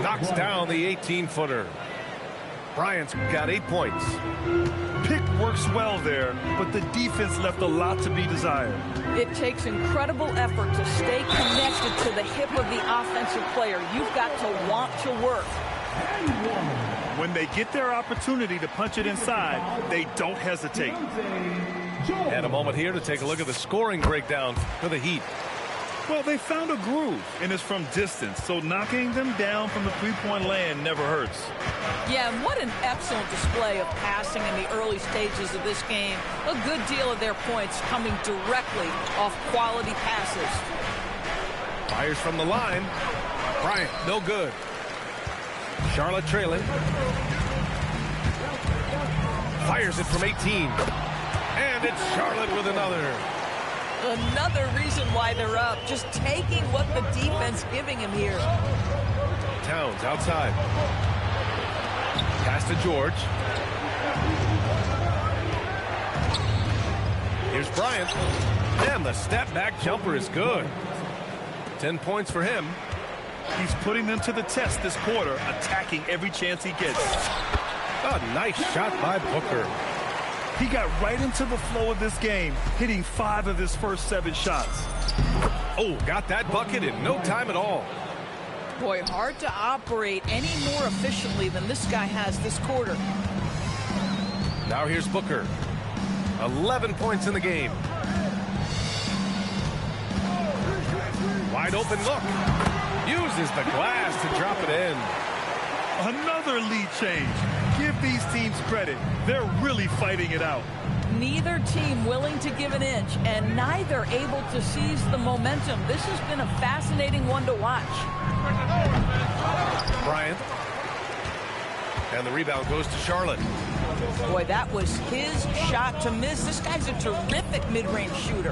Knocks down the 18-footer. Bryant's got 8 points. Pick works well there, but the defense left a lot to be desired. It takes incredible effort to stay connected to the hip of the offensive player. You've got to want to work. When they get their opportunity to punch it inside, they don't hesitate. And a moment here to take a look at the scoring breakdown for the Heat. Well, they found a groove, and it's from distance, so knocking them down from the three-point land never hurts. Yeah, and what an excellent display of passing in the early stages of this game. A good deal of their points coming directly off quality passes. Fires from the line. Bryant, no good. Charlotte trailing. Fires it from 18. And it's Charlotte with another. Another reason why they're up. Just taking what the defense giving him here. Towns outside. Pass to George. Here's Bryant. And the step-back jumper is good. 10 points for him. He's putting them to the test this quarter, attacking every chance he gets. A nice shot by Booker. He got right into the flow of this game, hitting 5 of his first 7 shots. Oh, got that bucket in no time at all. Boy, hard to operate any more efficiently than this guy has this quarter. Now here's Booker. 11 points in the game. Wide open look. Uses the glass to drop it in. Another lead change. Give these teams credit. They're really fighting it out. Neither team willing to give an inch, and neither able to seize the momentum. This has been a fascinating one to watch. Bryant. And the rebound goes to Charlotte. Boy, that was his shot to miss. This guy's a terrific mid-range shooter.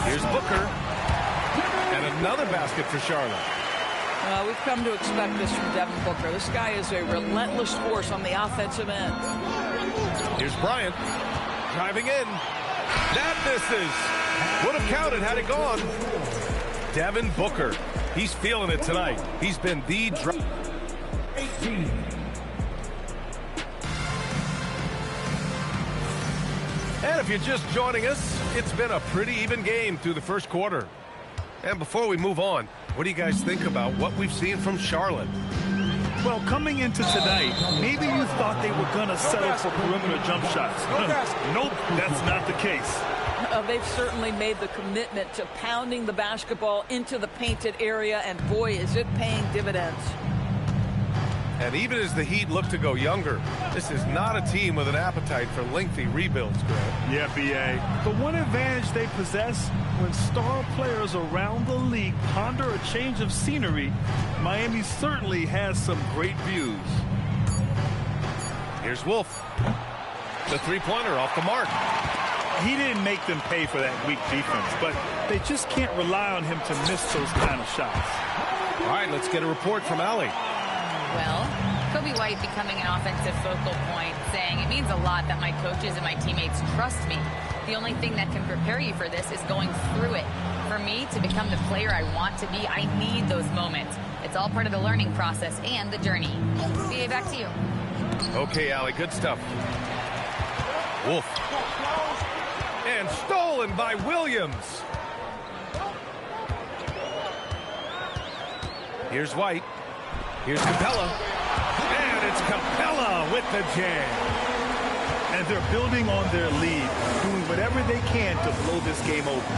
Here's Booker. And another basket for Charlotte. We've come to expect this from Devin Booker. This guy is a relentless force on the offensive end. Here's Bryant driving in. That misses. Would have counted had it gone. Devin Booker. He's feeling it tonight. He's been the drive. 18. And if you're just joining us, it's been a pretty even game through the first quarter. And before we move on, what do you guys think about what we've seen from Charlotte? Well, coming into tonight, maybe you thought they were going to settle for perimeter jump shots. Nope, that's not the case. They've certainly made the commitment to pounding the basketball into the painted area, and boy, is it paying dividends. And even as the Heat look to go younger, this is not a team with an appetite for lengthy rebuilds, Greg. Yeah, B.A. The one advantage they possess, when star players around the league ponder a change of scenery, Miami certainly has some great views. Here's Wolf. The three-pointer off the mark. He didn't make them pay for that weak defense, but they just can't rely on him to miss those kind of shots. All right, let's get a report from Allie. Well, Kobe White becoming an offensive focal point, saying it means a lot that my coaches and my teammates trust me. The only thing that can prepare you for this is going through it. For me to become the player I want to be, I need those moments. It's all part of the learning process and the journey. BA, back to you. Okay, Allie, good stuff. Wolf. And stolen by Williams. Here's White. Here's Capella. And it's Capella with the jam. And they're building on their lead, doing whatever they can to blow this game open.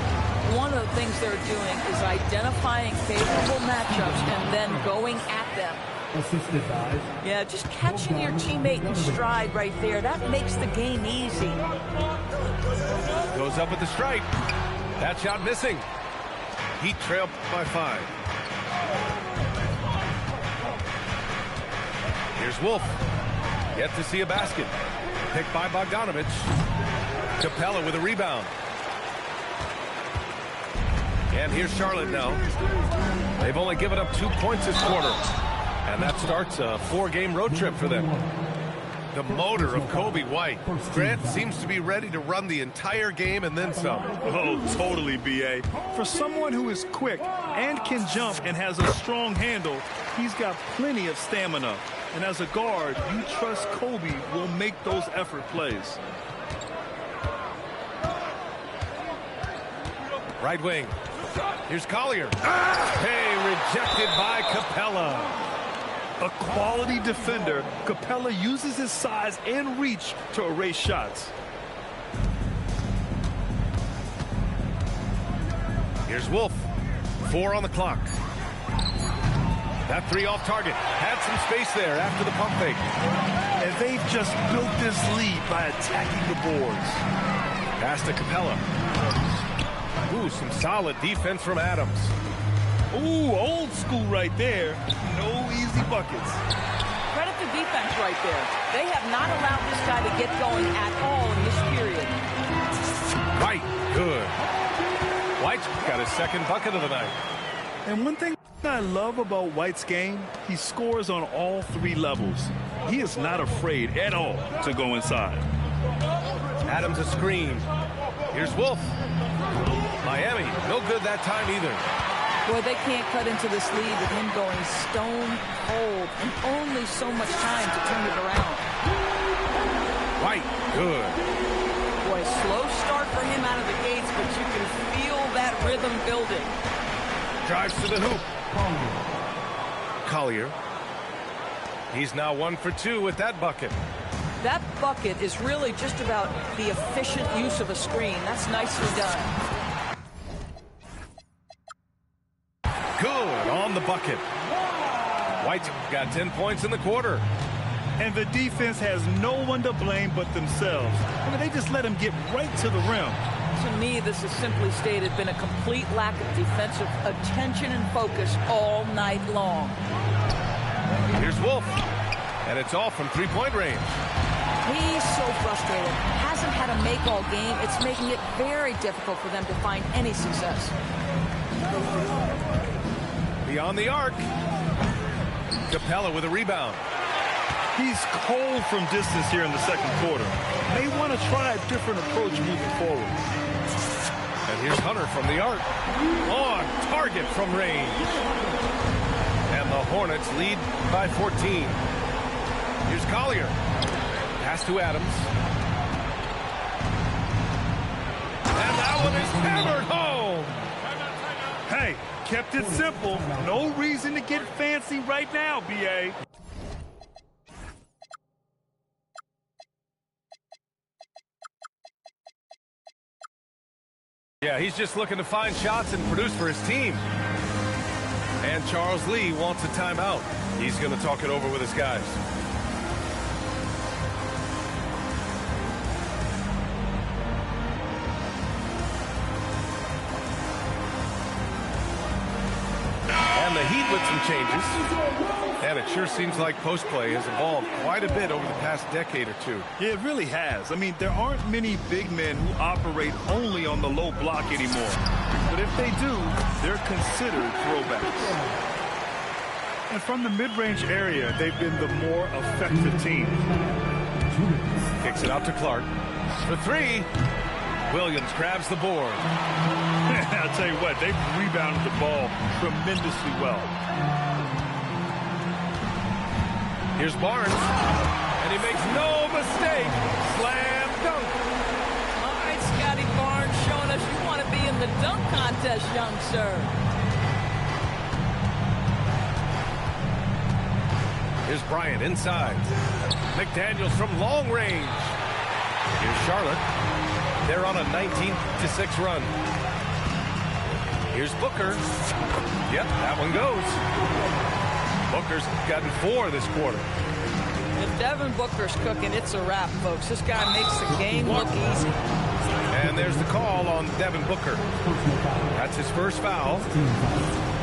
One of the things they're doing is identifying favorable matchups and then going at them. Assisted by. Yeah, just catching your teammate in stride right there. That makes the game easy. Goes up with the stripe. That shot missing. Heat trail by 5. Here's Wolf. Yet to see a basket. Picked by Bogdanovich. Capella with a rebound. And here's Charlotte now. They've only given up 2 points this quarter. And that starts a 4-game road trip for them. The motor of Kobe White. Grant seems to be ready to run the entire game and then some. Oh, totally, B.A. For someone who is quick and can jump and has a strong handle, he's got plenty of stamina. And as a guard, you trust Kobe will make those effort plays. Right wing. Here's Collier. Hey, rejected by Capella. A quality defender, Capella uses his size and reach to erase shots. Here's Wolf. 4 on the clock. That 3 off target. Had some space there after the pump fake. And they've just built this lead by attacking the boards. Pass to Capella. Ooh, some solid defense from Adams. Ooh, old school right there. No easy buckets. Credit the defense right there. They have not allowed this guy to get going at all in this period. Right, good. White's got his second bucket of the night. And one thing I love about White's game, he scores on all 3 levels. He is not afraid at all to go inside. Adams a screen. Here's Wolf. Miami, no good that time either. Boy, they can't cut into this lead with him going stone cold and only so much time to turn it around. White, good. Boy, slow start for him out of the gates, but you can feel that rhythm building. Drives to the hoop. Collier. He's now 1 for 2 with that bucket. That bucket is really just about the efficient use of a screen. That's nicely done. Good on the bucket. White's got 10 points in the quarter. And the defense has no one to blame but themselves. I mean, they just let him get right to the rim. To me, this is simply stated been a complete lack of defensive attention and focus all night long. Here's Wolf. And it's all from 3-point range. He's so frustrated. Hasn't had a make all game. It's making it very difficult for them to find any success. Beyond the arc. Capella with a rebound. He's cold from distance here in the second quarter. May want to try a different approach moving forward. And here's Hunter from the arc. On target from range. And the Hornets lead by 14. Here's Collier. Pass to Adams. And that one is hammered home. Hey, kept it simple. No reason to get fancy right now, B.A. Yeah, he's just looking to find shots and produce for his team. And Charles Lee wants a timeout. He's going to talk it over with his guys. And the Heat with some changes. And it sure seems like post play has evolved quite a bit over the past decade or two. Yeah, it really has. I mean, there aren't many big men who operate only on the low block anymore. But if they do, they're considered throwbacks. And from the mid-range area, they've been the more effective team. Kicks it out to Clark. For three. Williams grabs the board. I'll tell you what, they've rebounded the ball tremendously well. Here's Barnes, and he makes no mistake. Slam dunk. All right, Scotty Barnes showing us you want to be in the dunk contest, young sir. Here's Bryant inside. McDaniels from long range. Here's Charlotte. They're on a 19-6 run. Here's Booker. Yep, that one goes. Booker's gotten 4 this quarter. If Devin Booker's cooking, it's a wrap, folks. This guy makes the game look easy. And there's the call on Devin Booker. That's his first foul.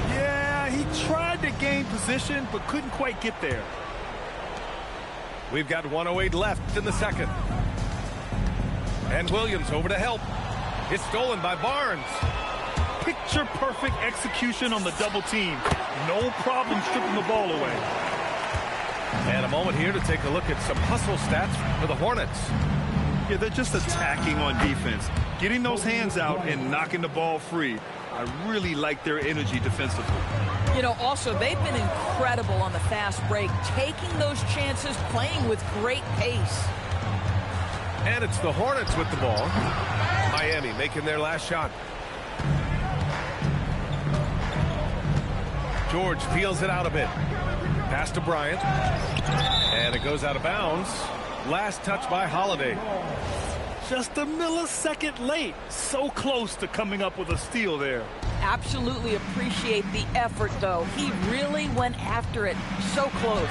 Yeah, he tried to gain position, but couldn't quite get there. We've got 1:08 left in the second. And Williams over to help. It's stolen by Barnes. Picture-perfect execution on the double team. No problem stripping the ball away. And a moment here to take a look at some hustle stats for the Hornets. Yeah, they're just attacking on defense. Getting those hands out and knocking the ball free. I really like their energy defensively. You know, also, they've been incredible on the fast break, taking those chances, playing with great pace. And it's the Hornets with the ball. Miami making their last shot. George peels it out a bit. Pass to Bryant. And it goes out of bounds. Last touch by Holiday. Just a millisecond late. So close to coming up with a steal there. Absolutely appreciate the effort, though. He really went after it. So close.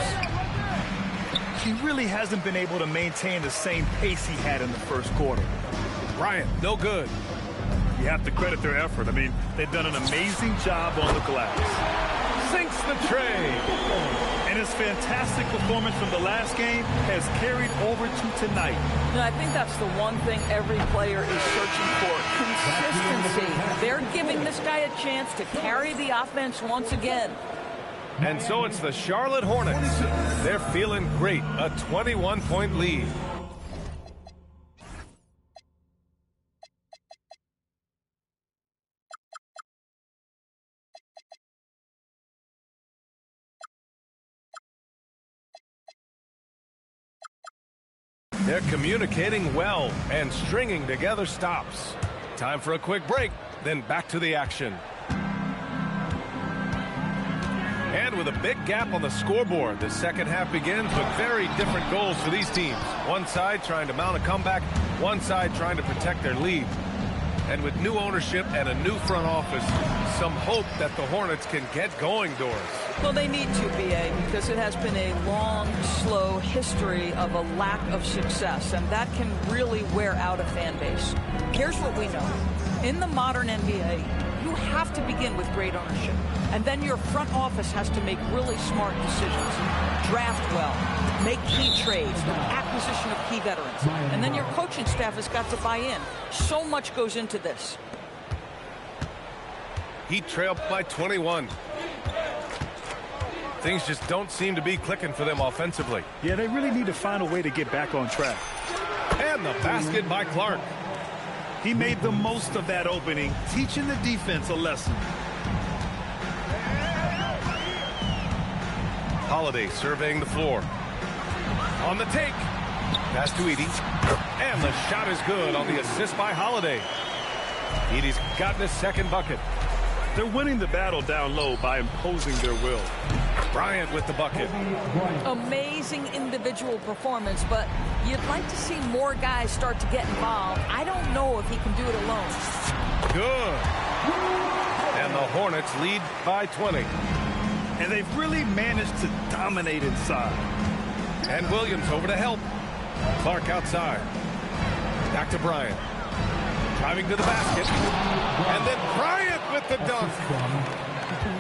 He really hasn't been able to maintain the same pace he had in the first quarter. Bryant, no good. You have to credit their effort. I mean, they've done an amazing job on the glass. Sinks the tray. And his fantastic performance from the last game has carried over to tonight. And I think that's the one thing every player is searching for. Consistency. They're giving this guy a chance to carry the offense once again. And so it's the Charlotte Hornets. They're feeling great. A 21-point lead. They're communicating well and stringing together stops. Time for a quick break, then back to the action. And with a big gap on the scoreboard, the second half begins with very different goals for these teams. One side trying to mount a comeback, one side trying to protect their lead. And with new ownership and a new front office, some hope that the Hornets can get going, Doris. Well, they need to, B.A., because it has been a long, slow history of a lack of success, and that can really wear out a fan base. Here's what we know. In the modern NBA, you have to begin with great ownership, and then your front office has to make really smart decisions. Draft well, make key trades, acquisition of key veterans, and then your coaching staff has got to buy in. So much goes into this. Heat trail by 21. Things just don't seem to be clicking for them offensively. Yeah, they really need to find a way to get back on track. And the basket by Clark. He made the most of that opening, teaching the defense a lesson. Holiday surveying the floor. On the take. Pass to Edey. And the shot is good on the assist by Holiday. Edey's gotten his second bucket. They're winning the battle down low by imposing their will. Bryant with the bucket. Amazing individual performance, but you'd like to see more guys start to get involved. I don't know if he can do it alone. Good. And the Hornets lead by 20. And they've really managed to dominate inside. And Williams over to help. Clark outside. Back to Bryant. Driving to the basket. And then Bryant with the dunk.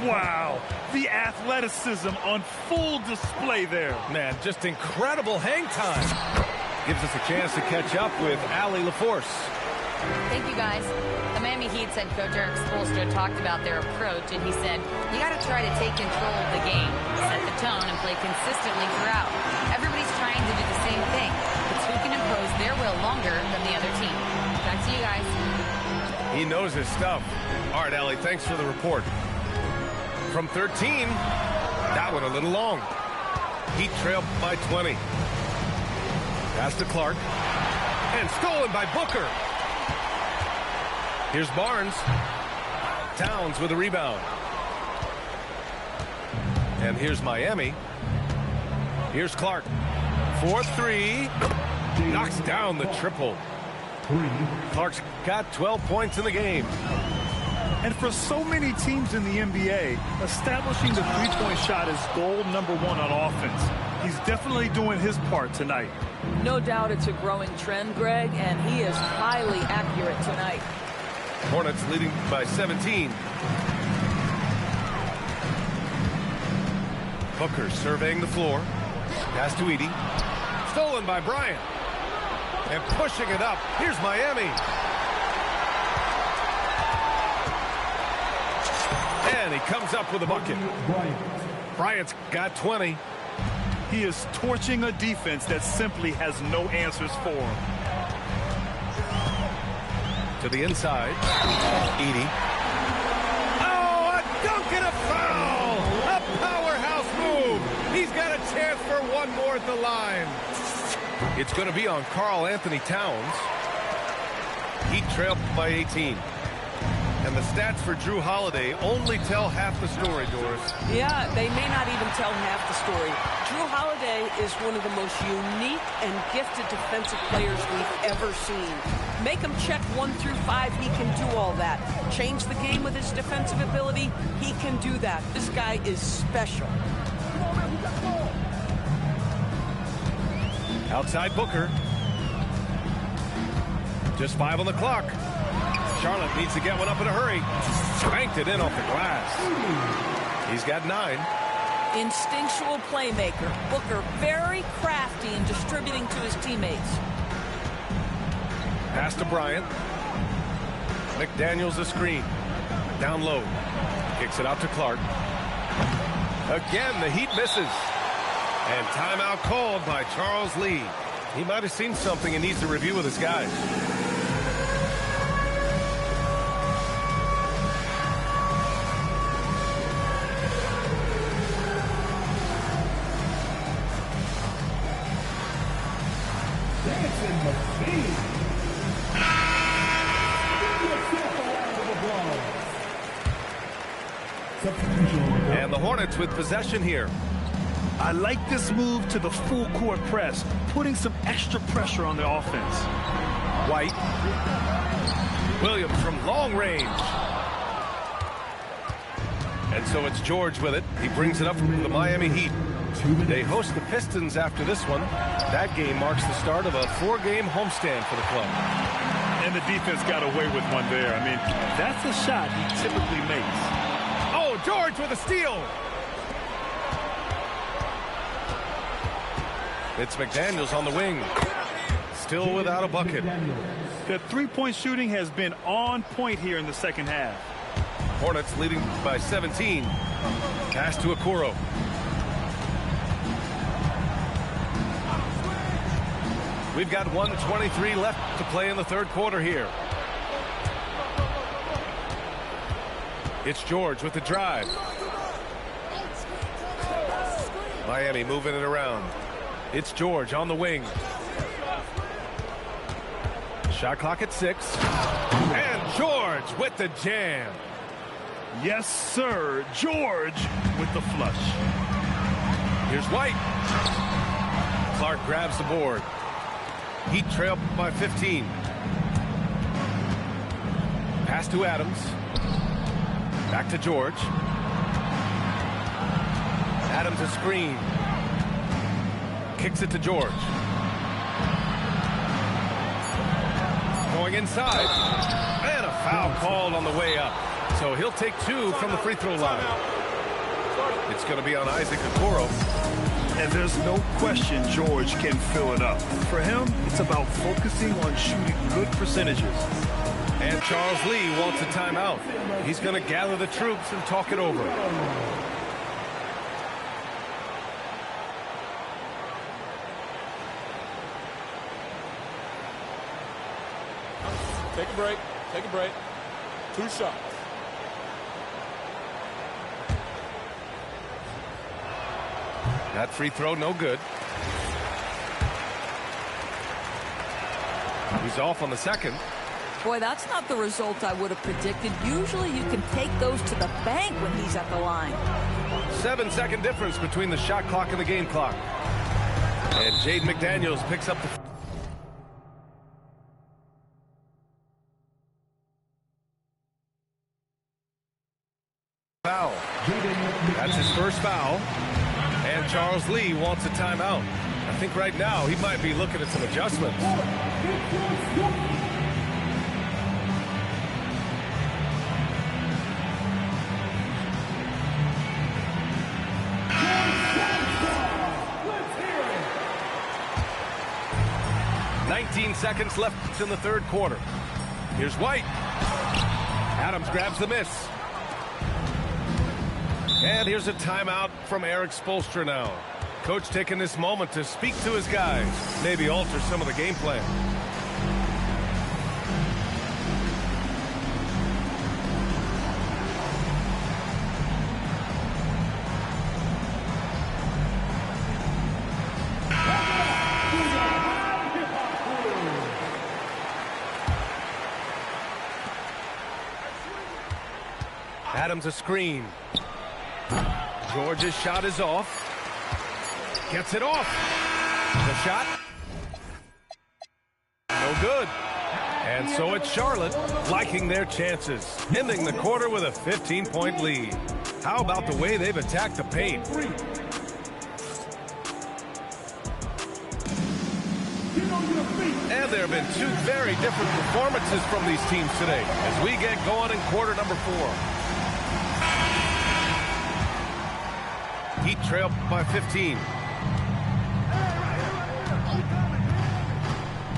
Wow. The athleticism on full display there. Man, just incredible hang time. Gives us a chance to catch up with Allie LaForce. Thank you, guys. The Miami Heat's head coach Eric Spoelstra talked about their approach, and he said, you got to try to take control of the game, set the tone, and play consistently throughout. Everybody's trying to do the same thing. It's who can impose their will longer than the other team. Back to you guys. He knows his stuff. All right, Allie, thanks for the report. From 13, that one a little long. Heat trailed by 20. Pass to Clark. And stolen by Booker. Here's Barnes. Towns with a rebound. And here's Miami. Here's Clark. 4-3. Knocks down the triple. Clark's got 12 points in the game. And for so many teams in the NBA, establishing the three-point shot is goal number one on offense. He's definitely doing his part tonight. No doubt it's a growing trend, Greg, and he is highly accurate tonight. Hornets leading by 17. Booker surveying the floor. Pass to Edey. Stolen by Bryant. And pushing it up. Here's Miami. And he comes up with a bucket. Bryant's got 20. He is torching a defense that simply has no answers for him. To the inside. Edey. Oh, a dunk and a foul! A powerhouse move! He's got a chance for one more at the line. It's going to be on Karl Anthony Towns. Heat trailed by 18. And the stats for Jrue Holiday only tell half the story, Doris. Yeah, they may not even tell half the story. Jrue Holiday is one of the most unique and gifted defensive players we've ever seen. Make him check 1 through 5, he can do all that. Change the game with his defensive ability, he can do that. This guy is special. Outside Booker. Just 5 on the clock. Charlotte needs to get one up in a hurry. Banked it in off the glass. He's got 9. Instinctual playmaker. Booker very crafty in distributing to his teammates. Pass to Bryant. McDaniels the screen. Down low. Kicks it out to Clark. Again, the Heat misses. And timeout called by Charles Lee. He might have seen something and needs to review with his guys. And the Hornets with possession here. I like this move to the full court press, putting some extra pressure on the offense. White. Williams from long range. And so it's George with it. He brings it up from the Miami Heat. They host the Pistons after this one. That game marks the start of a 4-game homestand for the club. And the defense got away with one there. I mean, that's a shot he typically makes. Oh, George with a steal. It's McDaniels on the wing. Still without a bucket. The three-point shooting has been on point here in the second half. Hornets leading by 17. Pass to Okoro. We've got 1:23 left to play in the third quarter here. It's George with the drive. Miami moving it around. It's George on the wing. Shot clock at 6. And George with the jam. Yes, sir. George with the flush. Here's White. Clark grabs the board. Heat trail by 15. Pass to Adams. Back to George. Adams a screen. Kicks it to George. Going inside. And a foul called on the way up. So he'll take 2 from the free throw line. It's going to be on Isaac Okoro. And there's no question George can fill it up. For him, it's about focusing on shooting good percentages. And Charles Lee wants a timeout. He's going to gather the troops and talk it over. Take a break. Take a break. 2 shots. That free throw, no good. He's off on the second. Boy, that's not the result I would have predicted. Usually you can take those to the bank when he's at the line. 7-second difference between the shot clock and the game clock. And Jaden McDaniels picks up the foul. That's his first foul. And Charles Lee wants a timeout. I think right now he might be looking at some adjustments. Seconds left in the third quarter. Here's White. Adams grabs the miss. And here's a timeout from Eric Spoelstra now. Coach taking this moment to speak to his guys, maybe alter some of the game plan. Adams a screen. George's shot is off. Gets it off. The shot. No good. And so it's Charlotte liking their chances, ending the quarter with a 15-point lead. How about the way they've attacked the paint? And there have been 2 very different performances from these teams today as we get going in quarter number 4. Heat trail by 15.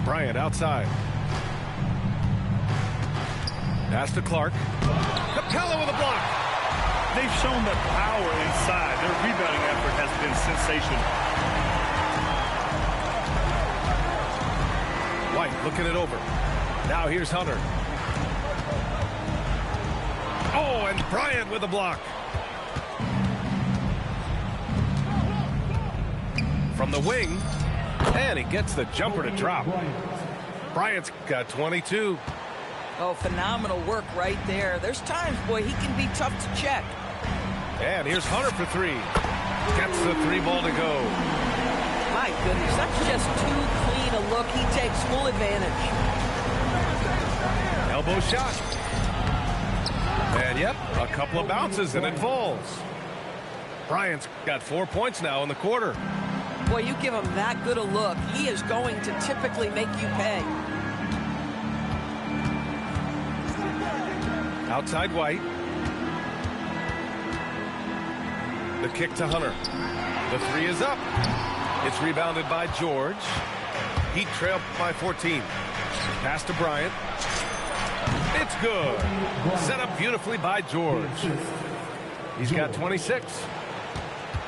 Bryant outside. Pass to Clark. Capella with a block. They've shown the power inside. Their rebounding effort has been sensational. White looking it over. Now here's Hunter. Oh, and Bryant with a block. From the wing, and he gets the jumper to drop. Bryant's got 22. Oh, phenomenal work right there. There's times, boy, he can be tough to check. And here's Hunter for 3. Gets the 3 ball to go. My goodness, that's just too clean a look. He takes full advantage. Elbow shot. And yep, a couple of bounces and it falls. Bryant's got 4 points now in the quarter. Boy, you give him that good a look, he is going to typically make you pay. Outside White. The kick to Hunter. The 3 is up. It's rebounded by George. Heat trail by 14. Pass to Bryant. It's good. Set up beautifully by George. He's got 26.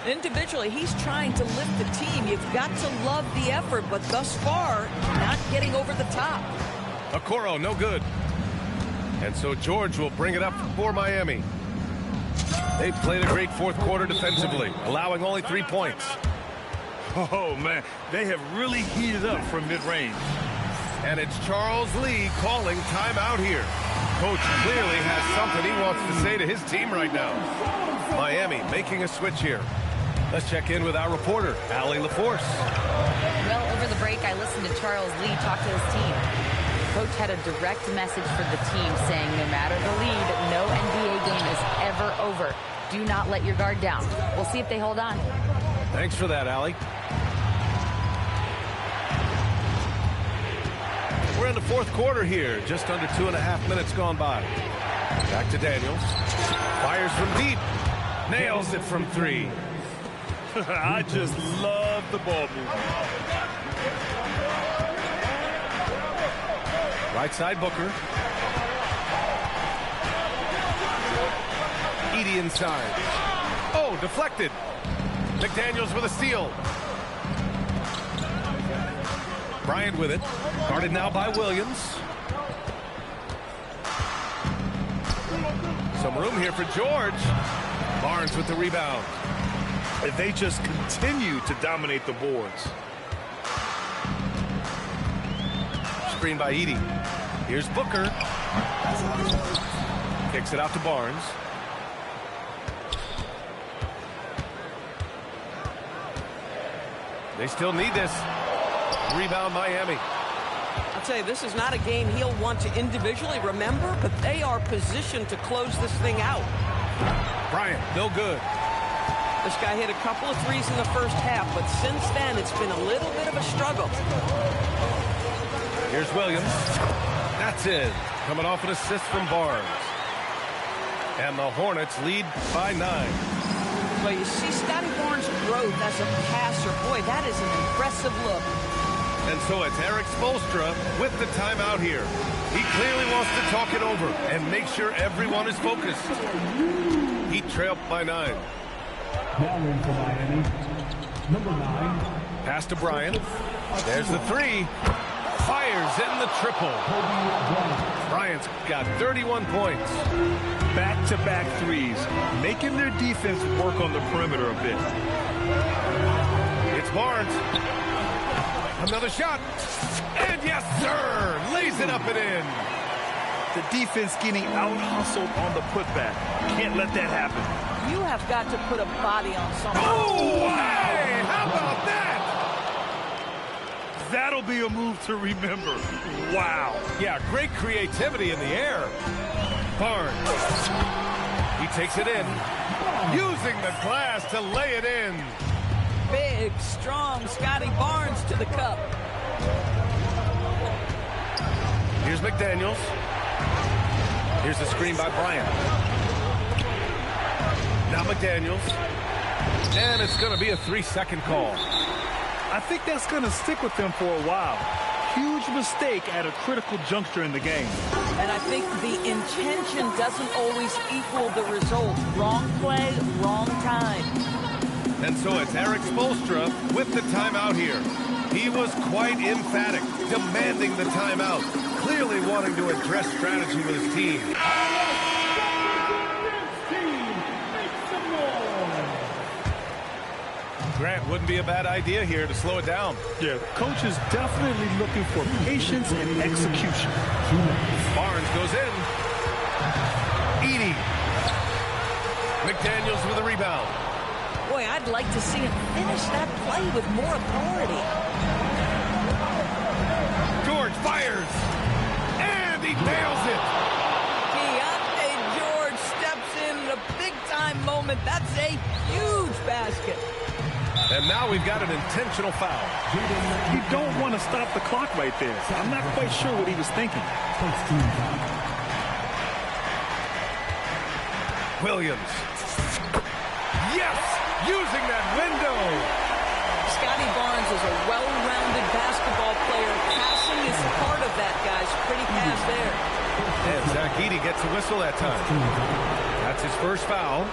Individually, he's trying to lift the team. You've got to love the effort, but thus far, not getting over the top. Okoro, no good. And so George will bring it up for Miami. They played a great fourth quarter defensively, allowing only 3 points. Oh, man, they have really heated up from mid-range. And it's Charles Lee calling timeout here. Coach clearly has something he wants to say to his team right now. Miami making a switch here. Let's check in with our reporter, Allie LaForce. Well, over the break, I listened to Charles Lee talk to his team. Coach had a direct message for the team saying no matter the lead, no NBA game is ever over. Do not let your guard down. We'll see if they hold on. Thanks for that, Allie. We're in the fourth quarter here. Just under 2.5 minutes gone by. Back to Daniels. Fires from deep. Nails it from 3. I just love the ball movement. Right side, Booker. Edey inside. Oh, deflected. McDaniels with a steal. Bryant with it. Guarded now by Williams. Some room here for George. Barnes with the rebound. And they just continue to dominate the boards. Screen by Edey. Here's Booker. Kicks it out to Barnes. They still need this. Rebound Miami. I'll tell you, this is not a game he'll want to individually remember, but they are positioned to close this thing out. Bryant, no good. This guy hit a couple of threes in the first half, but since then it's been a little bit of a struggle. Here's Williams. That's in. Coming off an assist from Barnes. And the Hornets lead by 9. Well, you see Scotty Barnes' growth as a passer. Boy, that is an impressive look. And so it's Eric Spoelstra with the timeout here. He clearly wants to talk it over and make sure everyone is focused. He trailed by 9. Now in for Miami, number 9. Pass to Bryant. There's the 3. Fires in the triple. Bryant's got 31 points. Back-to-back threes, making their defense work on the perimeter a bit. It's Barnes. Another shot. And yes, sir. Lays it up and in. The defense getting out-hustled on the putback. Can't let that happen. You have got to put a body on something. Oh, hey, how about that? That'll be a move to remember. Wow. Yeah, great creativity in the air. Barnes. He takes it in. Using the glass to lay it in. Big, strong Scotty Barnes to the cup. Here's McDaniels. Here's the screen by Bryant. Now McDaniels. And it's going to be a 3-second call. I think that's going to stick with them for a while. Huge mistake at a critical juncture in the game. And I think the intention doesn't always equal the result. Wrong play, wrong time. And so it's Eric Spoelstra with the timeout here. He was quite emphatic, demanding the timeout, clearly wanting to address strategy with his team. Grant, wouldn't be a bad idea here to slow it down. Yeah, coach is definitely looking for patience and execution. Barnes goes in. Edey. McDaniels with a rebound. Boy, I'd like to see him finish that play with more authority. George fires. And he nails it. Keontae George steps in a big-time moment. That's a huge basket. And now we've got an intentional foul. You don't want to stop the clock right there. I'm not quite sure what he was thinking. Williams. Yes! Using that window. Scotty Barnes is a well-rounded basketball player. Passing is part of that, guys. Pretty pass there. And Zach Edey gets a whistle that time. That's his first foul.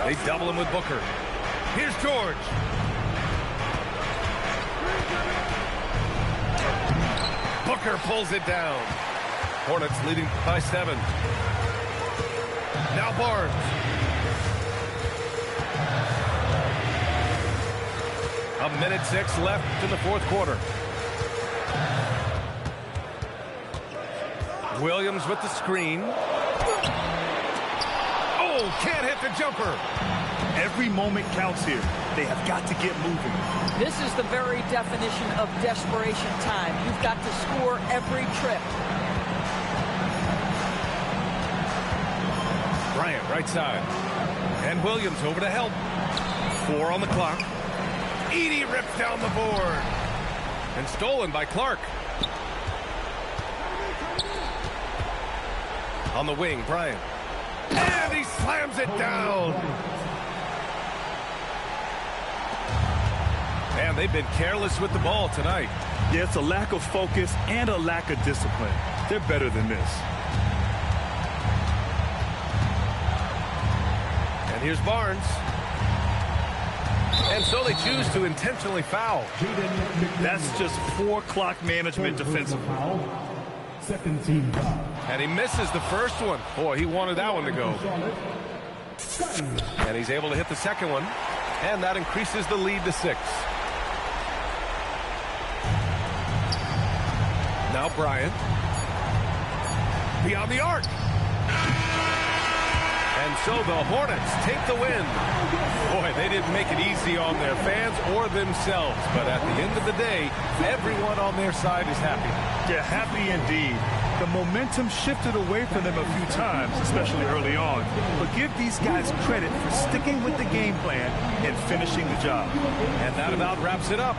They double him with Booker. Here's George. Booker pulls it down. Hornets leading by 7. Now Barnes. A minute 6 left in the fourth quarter. Williams with the screen. Oh, can't hit the jumper. Every moment counts here. They have got to get moving. This is the very definition of desperation time. You've got to score every trip. Bryant, right side. And Williams over to help. 4 on the clock. Edey rips down the board. And stolen by Clark. On the wing, Bryant. And he slams it down. And they've been careless with the ball tonight. Yeah, it's a lack of focus and a lack of discipline. They're better than this. And here's Barnes. And so they choose to intentionally foul. That's just poor clock management defensively. Second team foul. And he misses the first one. Boy, he wanted that one to go. And he's able to hit the second one. And that increases the lead to 6. Now Bryant. Beyond the arc. And so the Hornets take the win. Boy, they didn't make it easy on their fans or themselves. But at the end of the day, everyone on their side is happy. Yeah, happy indeed. The momentum shifted away from them a few times, especially early on. But give these guys credit for sticking with the game plan and finishing the job. And that about wraps it up.